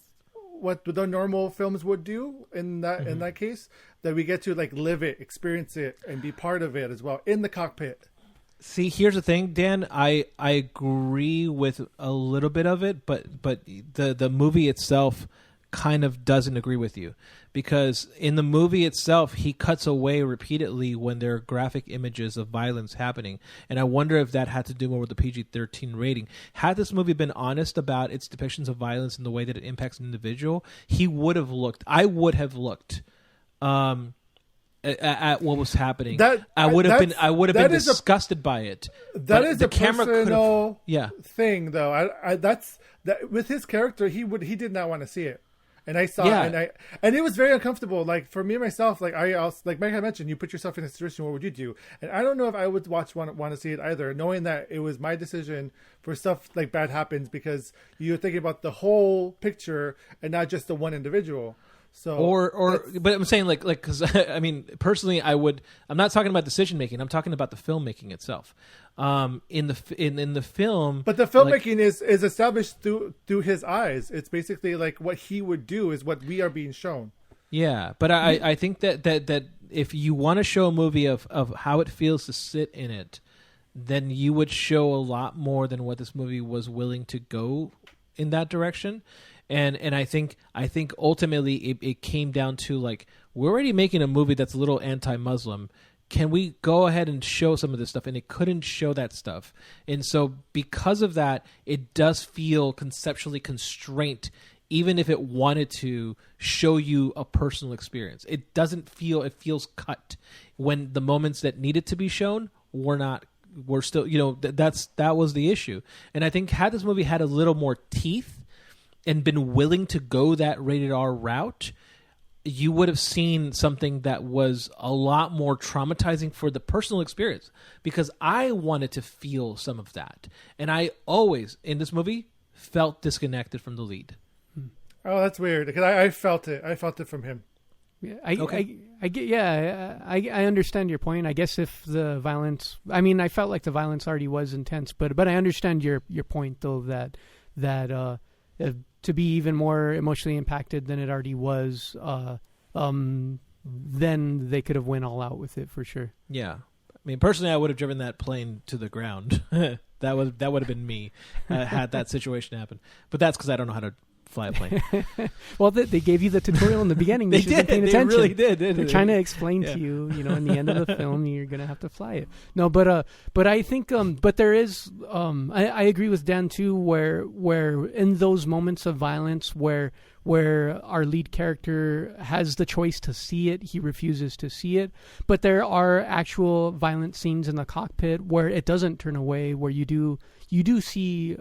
what the normal films would do in that case, that we get to live it, experience it, and be part of it as well in the cockpit. See, here's the thing, Dan. I agree with a little bit of it, but the movie itself kind of doesn't agree with you, because in the movie itself he cuts away repeatedly when there are graphic images of violence happening, and I wonder if that had to do more with the PG-13 rating. Had this movie been honest about its depictions of violence and the way that it impacts an individual, I would have looked at what was happening. I would have been disgusted by it. That is the camera personal thing, though. That's with his character, he did not want to see it. And I saw it, and it was very uncomfortable. Like for me myself, like Mike had mentioned, you put yourself in a situation. What would you do? And I don't know if I would want to see it either, knowing that it was my decision for stuff like bad happens, because you're thinking about the whole picture and not just the one individual. So but I'm saying because I mean personally I'm not talking about decision making. I'm talking about the filmmaking itself. In the film, but the filmmaking is established through his eyes. It's basically like what he would do is what we are being shown. Yeah, but I think that if you want to show a movie of how it feels to sit in it, then you would show a lot more than what this movie was willing to go in that direction. And I think ultimately it came down to we're already making a movie that's a little anti-Muslim. can we go ahead and show some of this stuff? And it couldn't show that stuff. And so because of that, it does feel conceptually constrained, even if it wanted to show you a personal experience. It doesn't feel, it feels cut when the moments that needed to be shown were still, that was the issue. And I think had this movie had a little more teeth and been willing to go that rated R route, you would have seen something that was a lot more traumatizing for the personal experience, because I wanted to feel some of that. And I always, in this movie, felt disconnected from the lead. Oh, that's weird, because I felt it. I felt it from him. Yeah, I understand your point. I guess if the violence, I mean, I felt like the violence already was intense, but I understand your point though, that to be even more emotionally impacted than it already was, then they could have went all out with it for sure. Yeah, I mean, personally, I would have driven that plane to the ground. That would have been me had that situation happen. But that's because I don't know how to fly a plane. Well, they gave you the tutorial in the beginning. They did. They really did. They're trying to explain to you, in the end of the film, you're going to have to fly it. No, but I think, but there is, I agree with Dan too, where in those moments of violence where our lead character has the choice to see it, he refuses to see it. But there are actual violent scenes in the cockpit where it doesn't turn away, where you do see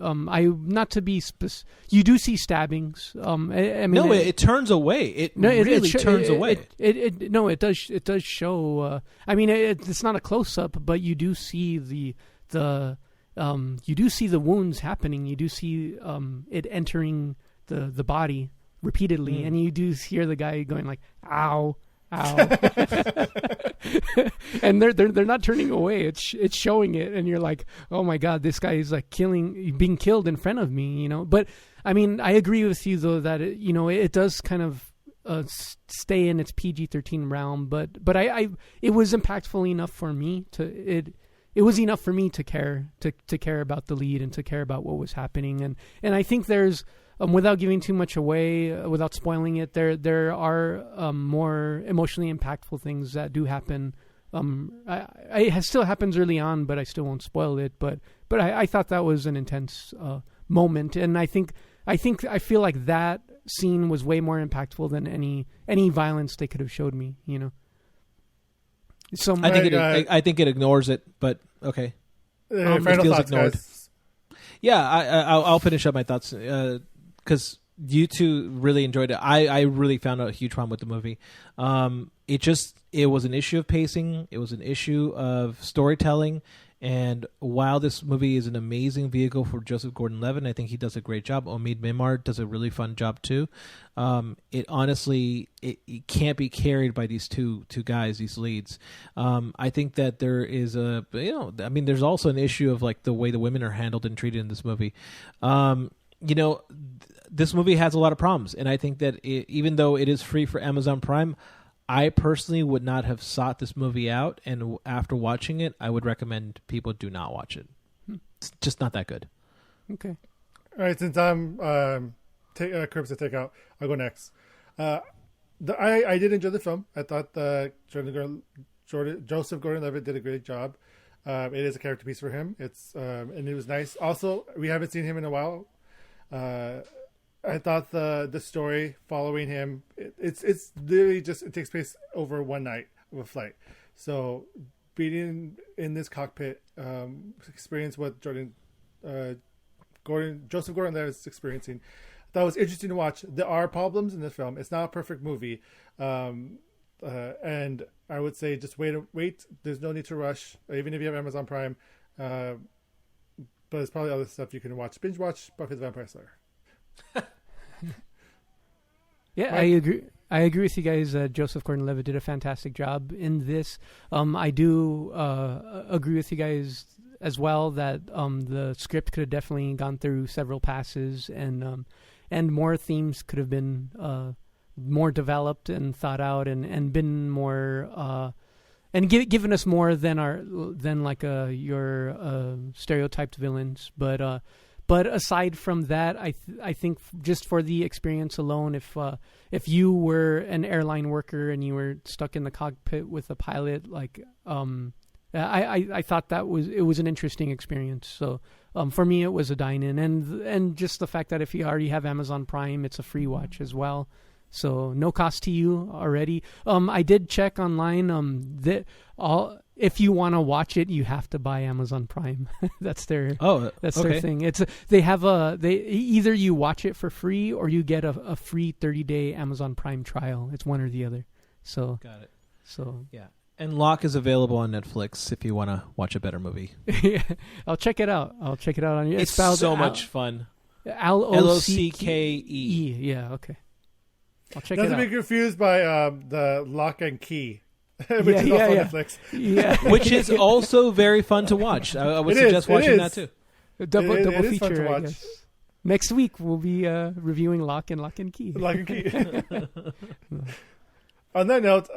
you do see stabbings. I mean, no, it turns away. It turns away. It does show. I mean, it's not a close up, but you do see the wounds happening. You do see it entering the body repeatedly, and you do hear the guy going like, "Ow." Ow. And they're not turning away. It's showing it, and you're like, oh my god, this guy is like being killed in front of me, But I mean, I agree with you though that it does kind of stay in its PG-13 realm, but it was impactful enough for me it was enough for me to care about the lead and to care about what was happening, and I think there's. Without giving too much away, without spoiling it, there are more emotionally impactful things that do happen. It still happens early on, but I still won't spoil it. But I thought that was an intense moment, and I feel like that scene was way more impactful than any violence they could have showed me. So I think it ignores it, but okay. It feels ignored. Guys. Yeah, I'll finish up my thoughts. Because you two really enjoyed it. I really found a huge problem with the movie. It was an issue of pacing. It was an issue of storytelling. And while this movie is an amazing vehicle for Joseph Gordon-Levitt, I think he does a great job. Omid Memar does a really fun job too. It honestly, it can't be carried by these two guys, these leads. I think that there is there's also an issue of like the way the women are handled and treated in this movie. This movie has a lot of problems, and I think that even though it is free for Amazon Prime, I personally would not have sought this movie out, and after watching it, I would recommend people do not watch it. It's just not that good. Okay. All right, since I'm Curbs to Take Out, I'll go next. I did enjoy the film. I thought Joseph Gordon-Levitt did a great job. It is a character piece for him. And it was nice. Also, we haven't seen him in a while. I thought the story following him, it's literally just, it takes place over one night of a flight. So being in this cockpit, experience what Joseph Gordon-Levitt is experiencing, that was interesting to watch. There are problems in this film. It's not a perfect movie. And I would say just wait. There's no need to rush, even if you have Amazon Prime. But there's probably other stuff you can watch. Binge watch Buffy the Vampire Slayer. Yeah, right. I agree with you guys. Joseph Gordon-Levitt did a fantastic job in this. I do agree with you guys as well that the script could have definitely gone through several passes, and more themes could have been more developed and thought out, and been more and given us more than your stereotyped villains. But But aside from that, I think just for the experience alone, if you were an airline worker and you were stuck in the cockpit with a pilot, like I thought it was an interesting experience. So for me, it was a dine-in, and just the fact that if you already have Amazon Prime, it's a free watch as well. So no cost to you already. I did check online. If you want to watch it, you have to buy Amazon Prime. That's their their thing. Either you watch it for free or you get a free 30-day Amazon Prime trial. It's one or the other. So got it. So yeah. And Locke is available on Netflix if you want to watch a better movie. Yeah, I'll check it out. On you. It's so much fun. Locke. Yeah. Okay. I'll check it out. Not to be confused by the Lock and Key, which is also on Netflix. Yeah. Which is also very fun to watch. I would suggest watching that too. Double feature, I guess. Next week we'll be reviewing Lock and Key. Lock and Key. On that note,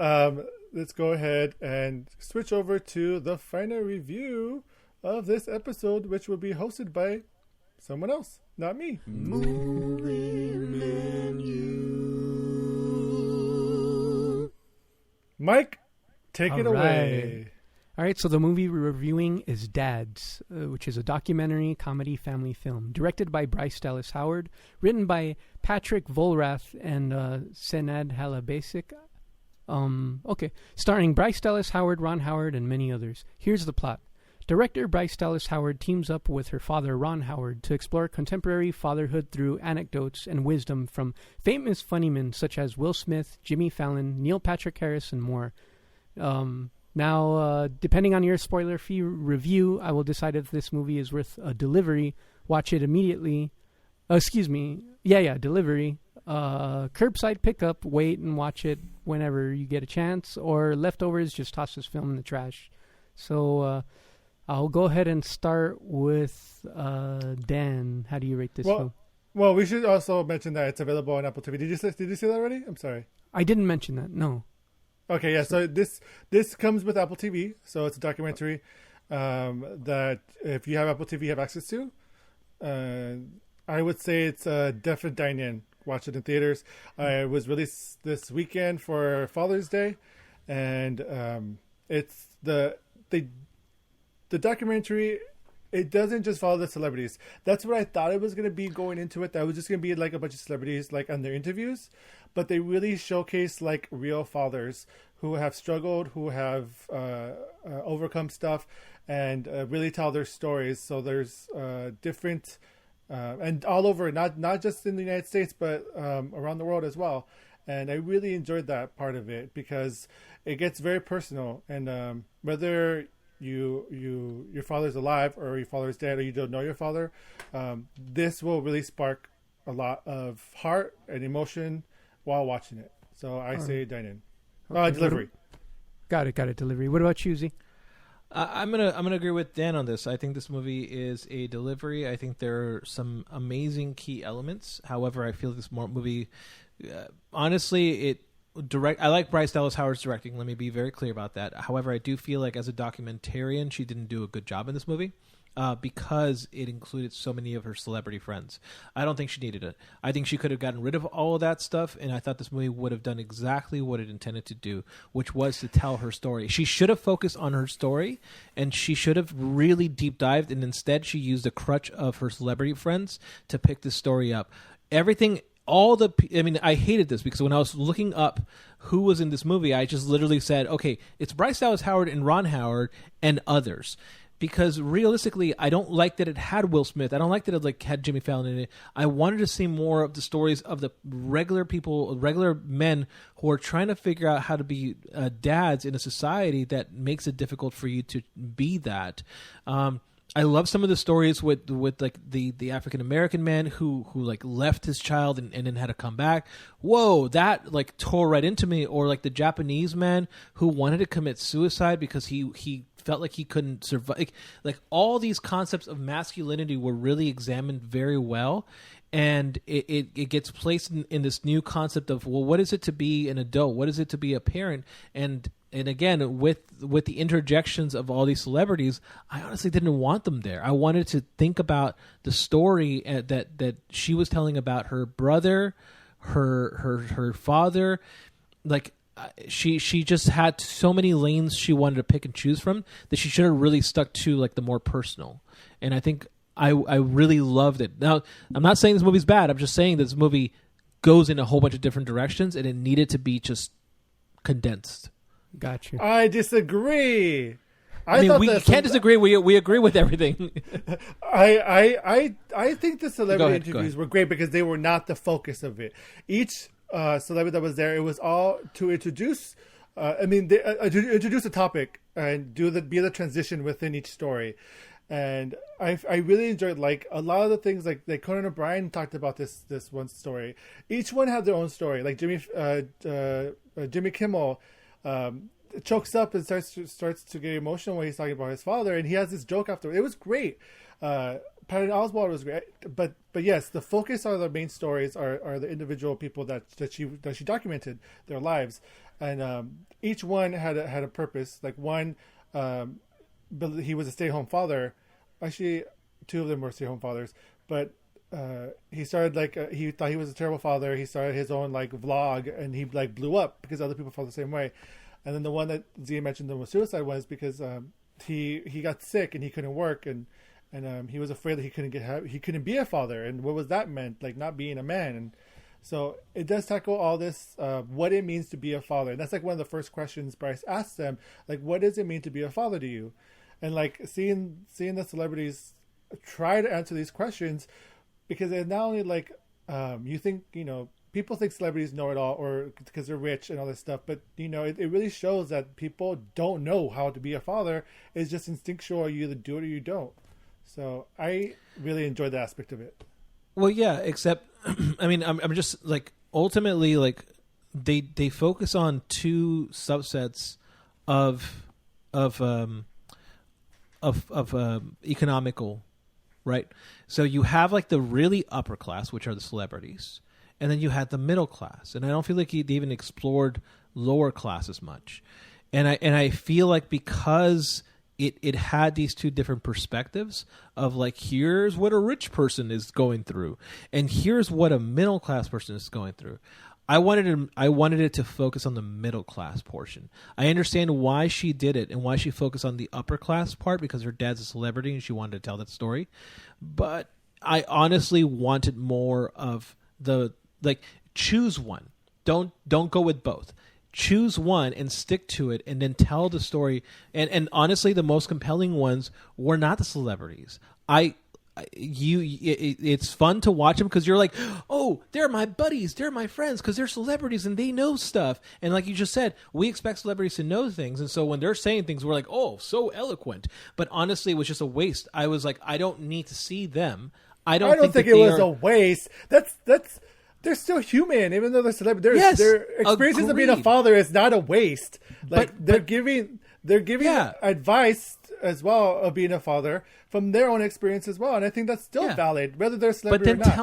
let's go ahead and switch over to the final review of this episode, which will be hosted by someone else, not me. Movie Menu. Mike, take it away. All right, so the movie we're reviewing is Dads, which is a documentary comedy family film directed by Bryce Dallas Howard, written by Patrick Volrath and Senad Halabasic. Starring Bryce Dallas Howard, Ron Howard, and many others. Here's the plot. Director Bryce Dallas Howard teams up with her father, Ron Howard, to explore contemporary fatherhood through anecdotes and wisdom from famous funnymen such as Will Smith, Jimmy Fallon, Neil Patrick Harris, and more. Now, depending on your spoiler-free review, I will decide if this movie is worth a delivery. Watch it immediately. Delivery. Curbside pickup, wait and watch it whenever you get a chance. Or leftovers, just toss this film in the trash. So, I'll go ahead and start with Dan. How do you rate this film? Well, we should also mention that it's available on Apple TV. Did you say that already? I'm sorry. I didn't mention that. No. Okay, yeah. So this comes with Apple TV. So it's a documentary that if you have Apple TV, you have access to. I would say it's a definite dine-in. Watch it in theaters. It was released this weekend for Father's Day, and it's the documentary. It doesn't just follow the celebrities. That's what I thought it was going to be going into it. That was just going to be like a bunch of celebrities like on their interviews, but they really showcase like real fathers who have struggled, who have overcome stuff, and really tell their stories. So there's different and all over, not just in the United States, but around the world as well. And I really enjoyed that part of it because it gets very personal. And whether your father's alive or your father's dead or you don't know your father, this will really spark a lot of heart and emotion while watching it. So I say dine in. Delivery. Got it. Delivery. What about you, Z? I'm gonna agree with Dan on this. I think this movie is a delivery. I think there are some amazing key elements. However, I feel this movie, honestly, I like Bryce Dallas Howard's directing. Let me be very clear about that. However, I do feel like as a documentarian, she didn't do a good job in this movie because it included so many of her celebrity friends. I don't think she needed it. I think she could have gotten rid of all of that stuff, and I thought this movie would have done exactly what it intended to do, which was to tell her story. She should have focused on her story, and she should have really deep dived, and instead she used a crutch of her celebrity friends to pick this story up. I hated this because when I was looking up who was in this movie, I just literally said, okay, it's Bryce Dallas Howard and Ron Howard and others. Because realistically, I don't like that it had Will Smith. I don't like that it had Jimmy Fallon in it. I wanted to see more of the stories of the regular people, regular men who are trying to figure out how to be dads in a society that makes it difficult for you to be that. I love some of the stories with like the African American man who like left his child and then had to come back. Whoa, that like tore right into me. Or like the Japanese man who wanted to commit suicide because he felt like he couldn't survive. Like all these concepts of masculinity were really examined very well. And it gets placed in this new concept of, well, what is it to be an adult? What is it to be a parent? And again, with the interjections of all these celebrities, I honestly didn't want them there. I wanted to think about the story that she was telling about her brother, her father. Like, she just had so many lanes she wanted to pick and choose from that she should have really stuck to like the more personal. And I think I really loved it. Now, I'm not saying this movie's bad. I'm just saying this movie goes in a whole bunch of different directions, and it needed to be just condensed. Gotcha. I disagree. I mean, we can't disagree. We agree with everything. I think the celebrity interviews were great because they were not the focus of it. Each celebrity that was there, it was all to introduce. Introduce a topic and be the transition within each story. And I really enjoyed, like, a lot of the things, like Conan O'Brien talked about this one story. Each one had their own story. Like Jimmy Kimmel chokes up and starts to get emotional when he's talking about his father, and he has this joke after. It was great. Patton Oswalt was great, but yes, the focus on the main stories are the individual people that she documented their lives, and each one had a purpose. Like one. He was a stay-at-home father. Actually, two of them were stay-at-home fathers. But he started he thought he was a terrible father. He started his own vlog, and he blew up because other people felt the same way. And then the one that Zia mentioned, the suicide was because he got sick and he couldn't work, and he was afraid that he couldn't be a father, and what was that meant, like not being a man. And so it does tackle all this, what it means to be a father. And that's like one of the first questions Bryce asked them, like, what does it mean to be a father to you? And like seeing the celebrities try to answer these questions, because it's not only like you think, people think celebrities know it all or because they're rich and all this stuff, but it really shows that people don't know how to be a father. It's just instinctual. You either do it or you don't. So I really enjoyed that aspect of it. Well, yeah, except I mean, I'm just like, ultimately, like they focus on two subsets of economical, right? So you have like the really upper class, which are the celebrities, and then you had the middle class. And I don't feel like they even explored lower class as much. And I feel like because it had these two different perspectives of like, here's what a rich person is going through, and here's what a middle class person is going through. I wanted it to focus on the middle class portion. I understand why she did it and why she focused on the upper class part, because her dad's a celebrity and she wanted to tell that story. But I honestly wanted more of the, like, choose one. Don't go with both. Choose one and stick to it, and then tell the story. And honestly, the most compelling ones were not the celebrities. It's fun to watch them because you're like, oh, they're my buddies, they're my friends, because they're celebrities and they know stuff. And like you just said, we expect celebrities to know things, and so when they're saying things, we're like, oh, so eloquent. But honestly, it was just a waste. I was like, I don't need to see them. I don't think it was a waste. That's they're still human, even though they're celebrities. Yes, their experiences agreed. of being a father is not a waste. Like, But they're giving advice as well of being a father from their own experience as well, and I think that's still valid, whether they're celebrity or not.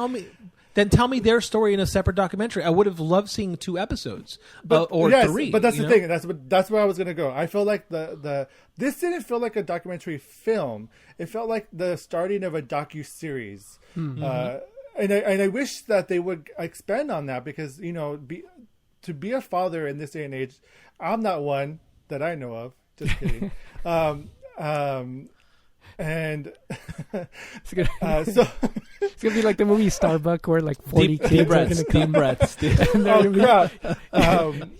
Tell me their story in a separate documentary. I would have loved seeing 2 episodes or 3. But that's the thing. That's where I was going to go. I feel like this didn't feel like a documentary film. It felt like the starting of a docu-series. Mm-hmm. And I wish that they would expand on that, because to be a father in this day and age, I'm not one that I know of. Just kidding. And it's gonna be like the movie Starbuck, where like 40 kids are gonna come. Deep breaths.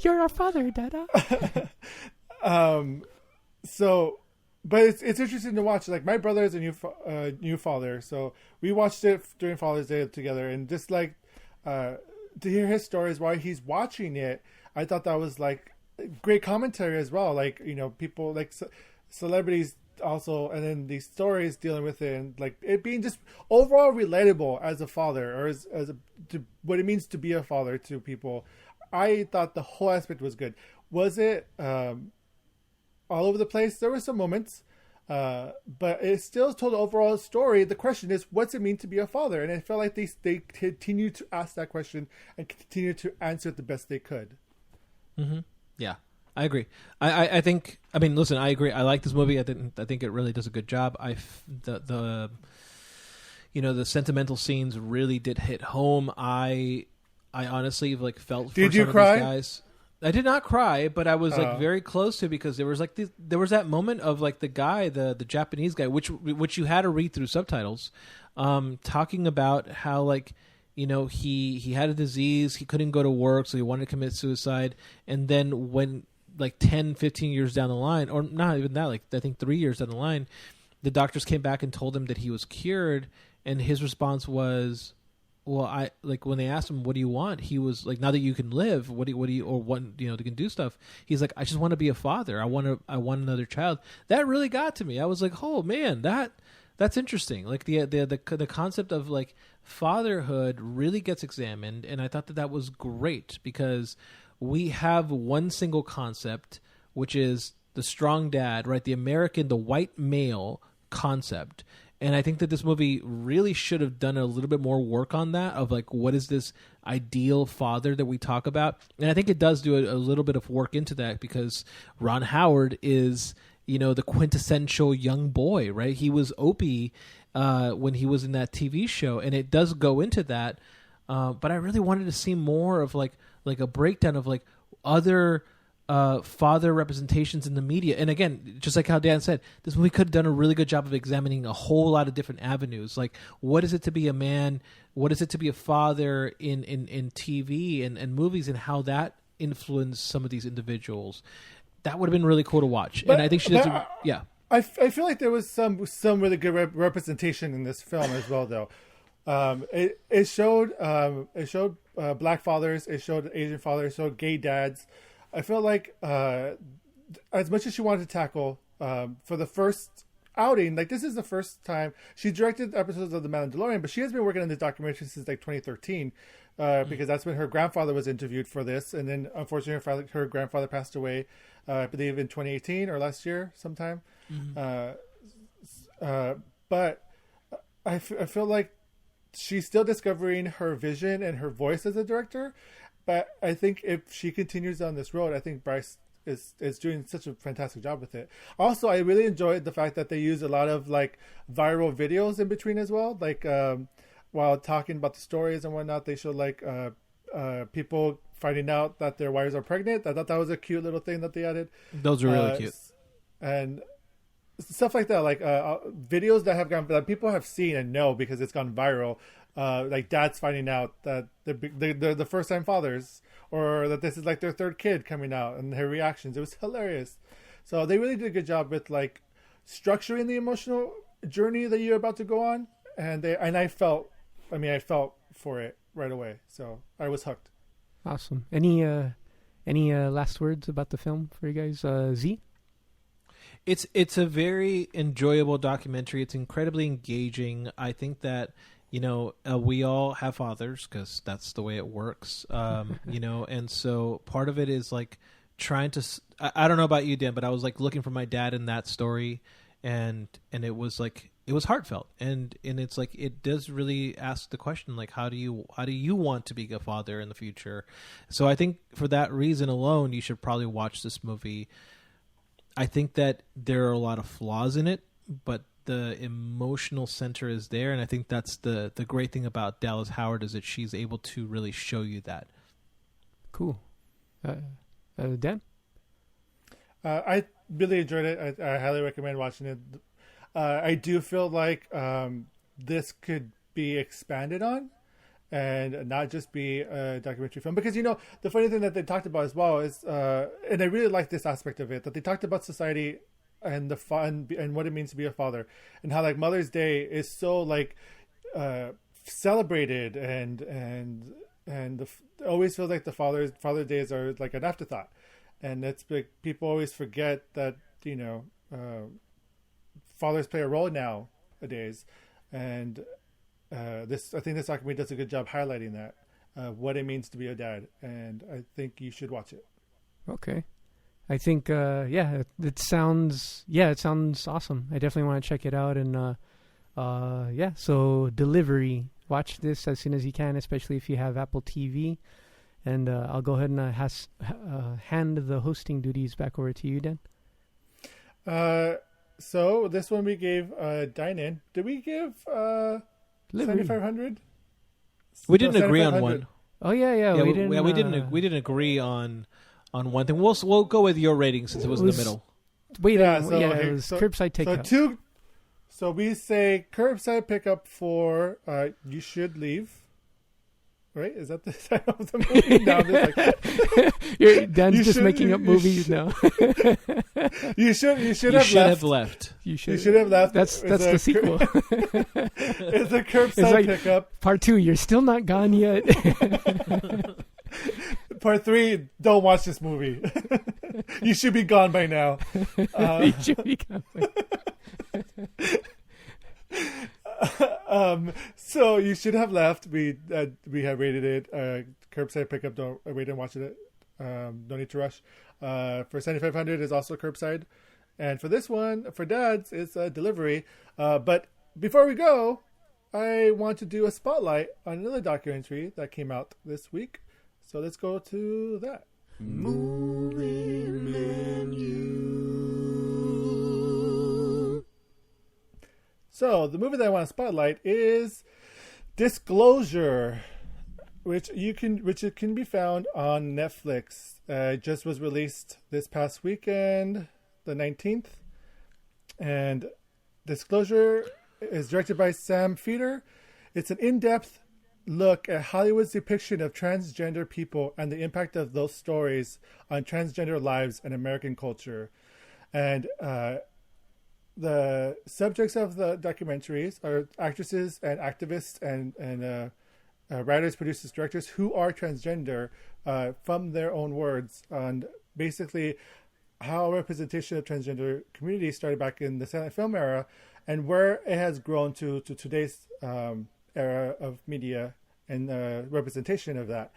You're our father, Dada. But it's interesting to watch. Like, my brother is a new father, so we watched it during Father's Day together, and just like to hear his stories while he's watching it, I thought that was like great commentary as well. Like, people like celebrities also, and then these stories dealing with it, and like it being just overall relatable as a father, or to what it means to be a father to people. I thought the whole aspect was good. Was it all over the place? There were some moments, but it still told the overall story. The question is, what's it mean to be a father? And I felt like they continued to ask that question and continue to answer it the best they could. Mm-hmm. Yeah. I agree. I think. I mean, listen. I agree. I like this movie. I think it really does a good job. The the sentimental scenes really did hit home. I honestly like felt. Did for you some cry? Of these guys. I did not cry, but I was like very close to, because there was like there was that moment of like the guy, the Japanese guy, which you had to read through subtitles, talking about how like. He had a disease, he couldn't go to work, so he wanted to commit suicide. And then when like 10, 15 years down the line, or not even that, like I think 3 years down the line, the doctors came back and told him that he was cured. And his response was, well, I like when they asked him, what do you want? He was like, now that you can live, what do you, or what, they can do stuff. He's like, I just want to be a father. I want another child. That really got to me. I was like, oh man, that's interesting. Like the concept of like fatherhood really gets examined, and I thought that was great, because we have one single concept, which is the strong dad, right? The white male concept. And I think that this movie really should have done a little bit more work on that, of like, what is this ideal father that we talk about? And I think it does do a little bit of work into that, because Ron Howard is the quintessential young boy, right? He was Opie when he was in that TV show, and it does go into that. But I really wanted to see more of like a breakdown of like other father representations in the media. And again, just like how Dan said, this movie could have done a really good job of examining a whole lot of different avenues. Like, what is it to be a man? What is it to be a father in TV and movies, and how that influenced some of these individuals? That would have been really cool to watch. And I think she does. Yeah. I feel like there was some really good representation in this film as well, though. It showed black fathers, it showed Asian fathers, it showed gay dads. I feel like as much as she wanted to tackle for the first outing, like this is the first time she directed episodes of The Mandalorian, but she has been working on this documentary since like 2013 because that's when her grandfather was interviewed for this, and then unfortunately her grandfather passed away, I believe in 2018 or last year sometime. But I feel like she's still discovering her vision and her voice as a director. But I think if she continues on this road, I think Bryce is doing such a fantastic job with it. Also, I really enjoyed the fact that they use a lot of like viral videos in between as well. Like while talking about the stories and whatnot, they showed like people finding out that their wives are pregnant. I thought that was a cute little thing that they added. Those are really cute. And stuff like that, like videos that people have seen and know because it's gone viral. Like dads finding out that they're the first time fathers, or that this is like their third kid coming out, and their reactions. It was hilarious. So they really did a good job with like structuring the emotional journey that you're about to go on. And I felt for it right away. So I was hooked. Awesome. Any last words about the film for you guys? Z? It's a very enjoyable documentary. It's incredibly engaging. I think that we all have fathers because that's the way it works, and so part of it is like trying to, I don't know about you, Dan, but I was like looking for my dad in that story, and it was like, it was heartfelt, and it's like, it does really ask the question, like, how do you want to be a father in the future? So I think for that reason alone, you should probably watch this movie. I think that there are a lot of flaws in it, but the emotional center is there, and I think that's the great thing about Dallas Howard, is that she's able to really show you that. Cool. Dan? I really enjoyed it. I highly recommend watching it. I do feel like this could be expanded on and not just be a documentary film, because the funny thing that they talked about as well is and I really like this aspect of it, that they talked about society and the fun and what it means to be a father, and how like Mother's Day is so like celebrated, and it always feels like the Father Days are like an afterthought, and it's like people always forget that fathers play a role nowadays, and I think this documentary does a good job highlighting that, what it means to be a dad, and I think you should watch it. Okay. I think, it sounds awesome. I definitely want to check it out. And, so Delivery, watch this as soon as you can, especially if you have Apple TV. And I'll go ahead and hand the hosting duties back over to you, Dan. So this one we gave dine-in. Did we give 7,500? We didn't agree on one. Oh yeah. We didn't agree on one thing. We'll go with your rating since it was in the middle. It was curbside takeout. So we say curbside pickup for You Should Leave. Right? Is that the title of the movie? No, I'm just like, Dan's just making up movies now. You should have left. You should have left. That's the sequel. It's a curbside pickup. Part 2, you're still not gone yet. Part 3, don't watch this movie. You should be gone by now. You should be gone by so You Should Have Left. We have rated it curbside pickup. Don't wait and watch it. No need to rush. For 7,500 is also curbside, and for this one for dads it's delivery. But before we go, I want to do a spotlight on another documentary that came out this week. So let's go to that. Movie menu. So the movie that I want to spotlight is Disclosure, which it can be found on Netflix. It just was released this past weekend, the 19th. And Disclosure is directed by Sam Feder. It's an in-depth look at Hollywood's depiction of transgender people and the impact of those stories on transgender lives and American culture. And the subjects of the documentaries are actresses and activists and writers, producers, directors who are transgender from their own words on basically how representation of transgender community started back in the silent film era and where it has grown to today's era of media and representation of that.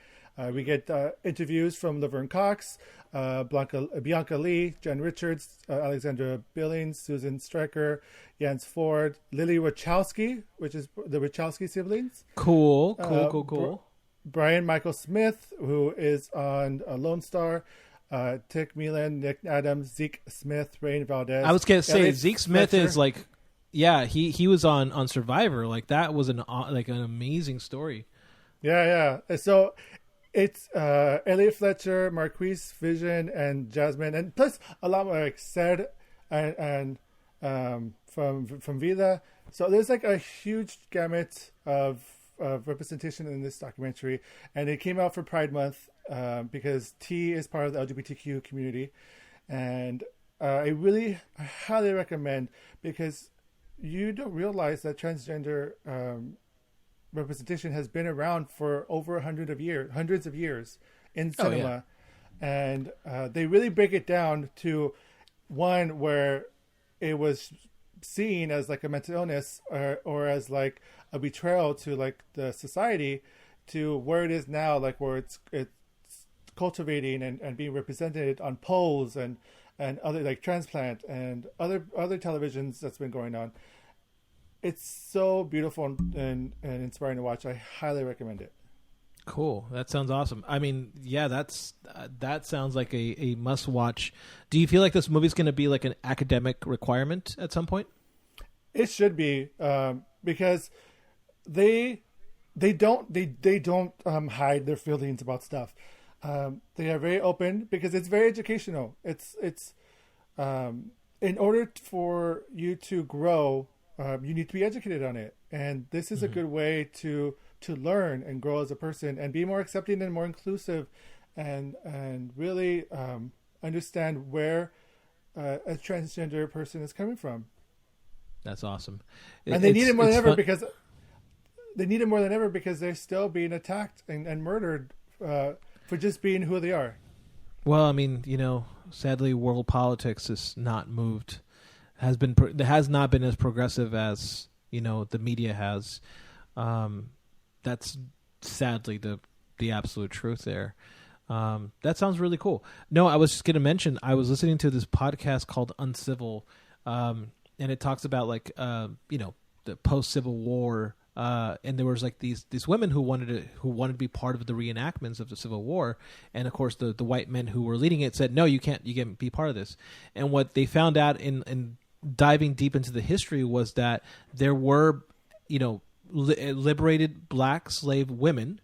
We get interviews from Laverne Cox, Bianca Lee, Jen Richards, Alexandra Billings, Susan Stryker, Jens Ford, Lily Wachowski, which is the Wachowski siblings. Cool. Brian Michael Smith, who is on Lone Star, Tick Meelan, Nick Adams, Zeke Smith, Rain Valdez. I was going to say Zeke Smith is like, yeah, he was on Survivor. Like that was an amazing story. Yeah. So it's Elliot Fletcher, Marquise Vision, and Jasmine, and plus a lot more like Said and from Vida. So there's like a huge gamut of representation in this documentary, and it came out for Pride Month because T is part of the LGBTQ community, and I highly recommend because you don't realize that transgender representation has been around for over hundreds of years in cinema. And they really break it down to one where it was seen as like a mental illness or as like a betrayal to like the society, to where it is now, like where it's cultivating and being represented on polls and other like transplant and other televisions that's been going on. It's so beautiful and inspiring to watch. I highly recommend it. Cool. That sounds awesome. I mean, yeah, that sounds like a must watch. Do you feel like this movie's going to be like an academic requirement at some point? It should be, because they don't hide their feelings about stuff. They are very open because it's very educational. It's in order for you to grow, you need to be educated on it, and this is a good way to learn and grow as a person and be more accepting and more inclusive, and really understand where a transgender person is coming from. That's awesome. And they need it more than ever because they're still being attacked and murdered for just being who they are. Well, I mean, sadly, world politics is not moved. Has not been as progressive as the media has. That's sadly the absolute truth there. That sounds really cool. No, I was just going to mention I was listening to this podcast called Uncivil, and it talks about like the post-Civil War and there was like these women who wanted to be part of the reenactments of the Civil War, and of course the white men who were leading it said, no, you can't be part of this. And what they found out in diving deep into the history was that there were, liberated black slave women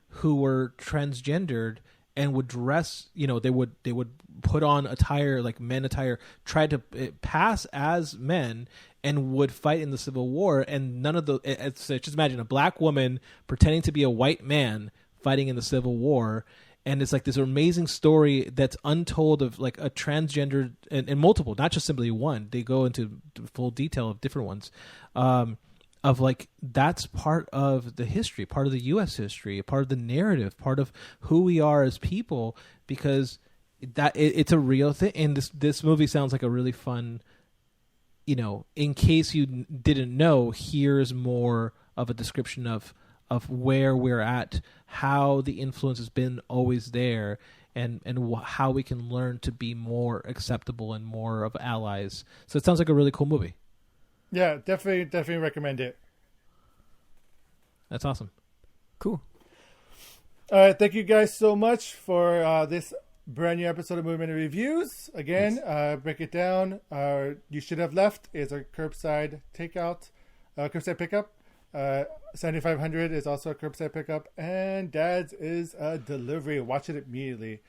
who were transgendered and would dress, they would put on attire, like men attire, try to pass as men, and would fight in the Civil War. And none of just imagine a black woman pretending to be a white man fighting in the Civil War. And it's like this amazing story that's untold of like a transgender and multiple, not just simply one. They go into full detail of different ones. Of like, that's part of the history, part of the U.S. history, part of the narrative, part of who we are as people, because it's a real thing. And this movie sounds like a really fun, in case you didn't know, here's more of a description of where we're at, how the influence has been always there, and how we can learn to be more acceptable and more of allies. So it sounds like a really cool movie. Yeah, definitely recommend it. That's awesome. Cool. All right, thank you guys so much for this brand new episode of Movie Minute Reviews. Again, break it down. You Should Have Left is a curbside pickup. 7500 is also a curbside pickup, and Dad's is a delivery. Watch it immediately.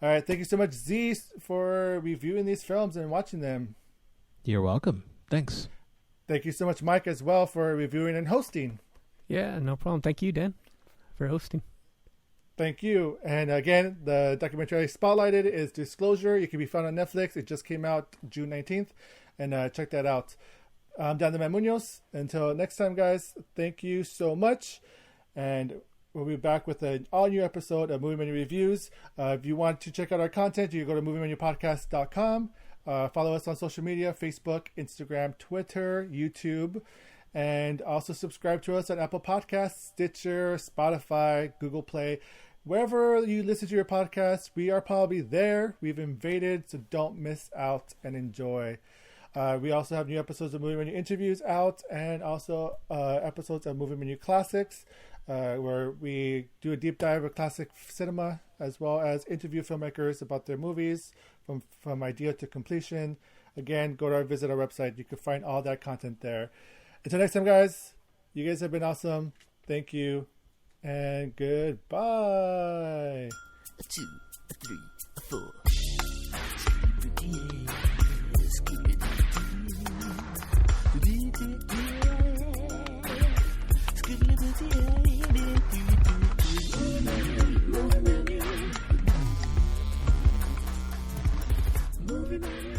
All right, thank you so much, Z, for reviewing these films and watching them. You're welcome. Thanks. Thank you so much, Mike, as well, for reviewing and hosting. Yeah, no problem. Thank you, Dan, for hosting. Thank you. And again, the documentary spotlighted is Disclosure. It can be found on Netflix. It just came out June 19th, and check that out. I'm Dan the Man Muñoz. Until next time, guys, thank you so much. And we'll be back with an all-new episode of Movie Menu Reviews. If you want to check out our content, you can go to moviemenupodcast.com. Follow us on social media, Facebook, Instagram, Twitter, YouTube, and also subscribe to us on Apple Podcasts, Stitcher, Spotify, Google Play. Wherever you listen to your podcasts, we are probably there. We've invaded, so don't miss out and enjoy. We also have new episodes of Movie Menu Interviews out, and also episodes of Movie Menu Classics, where we do a deep dive of classic cinema, as well as interview filmmakers about their movies from idea to completion. Again, visit our website. You can find all that content there. Until next time, guys, you guys have been awesome. Thank you, and goodbye. 1, 2, 3, 4. Moving on.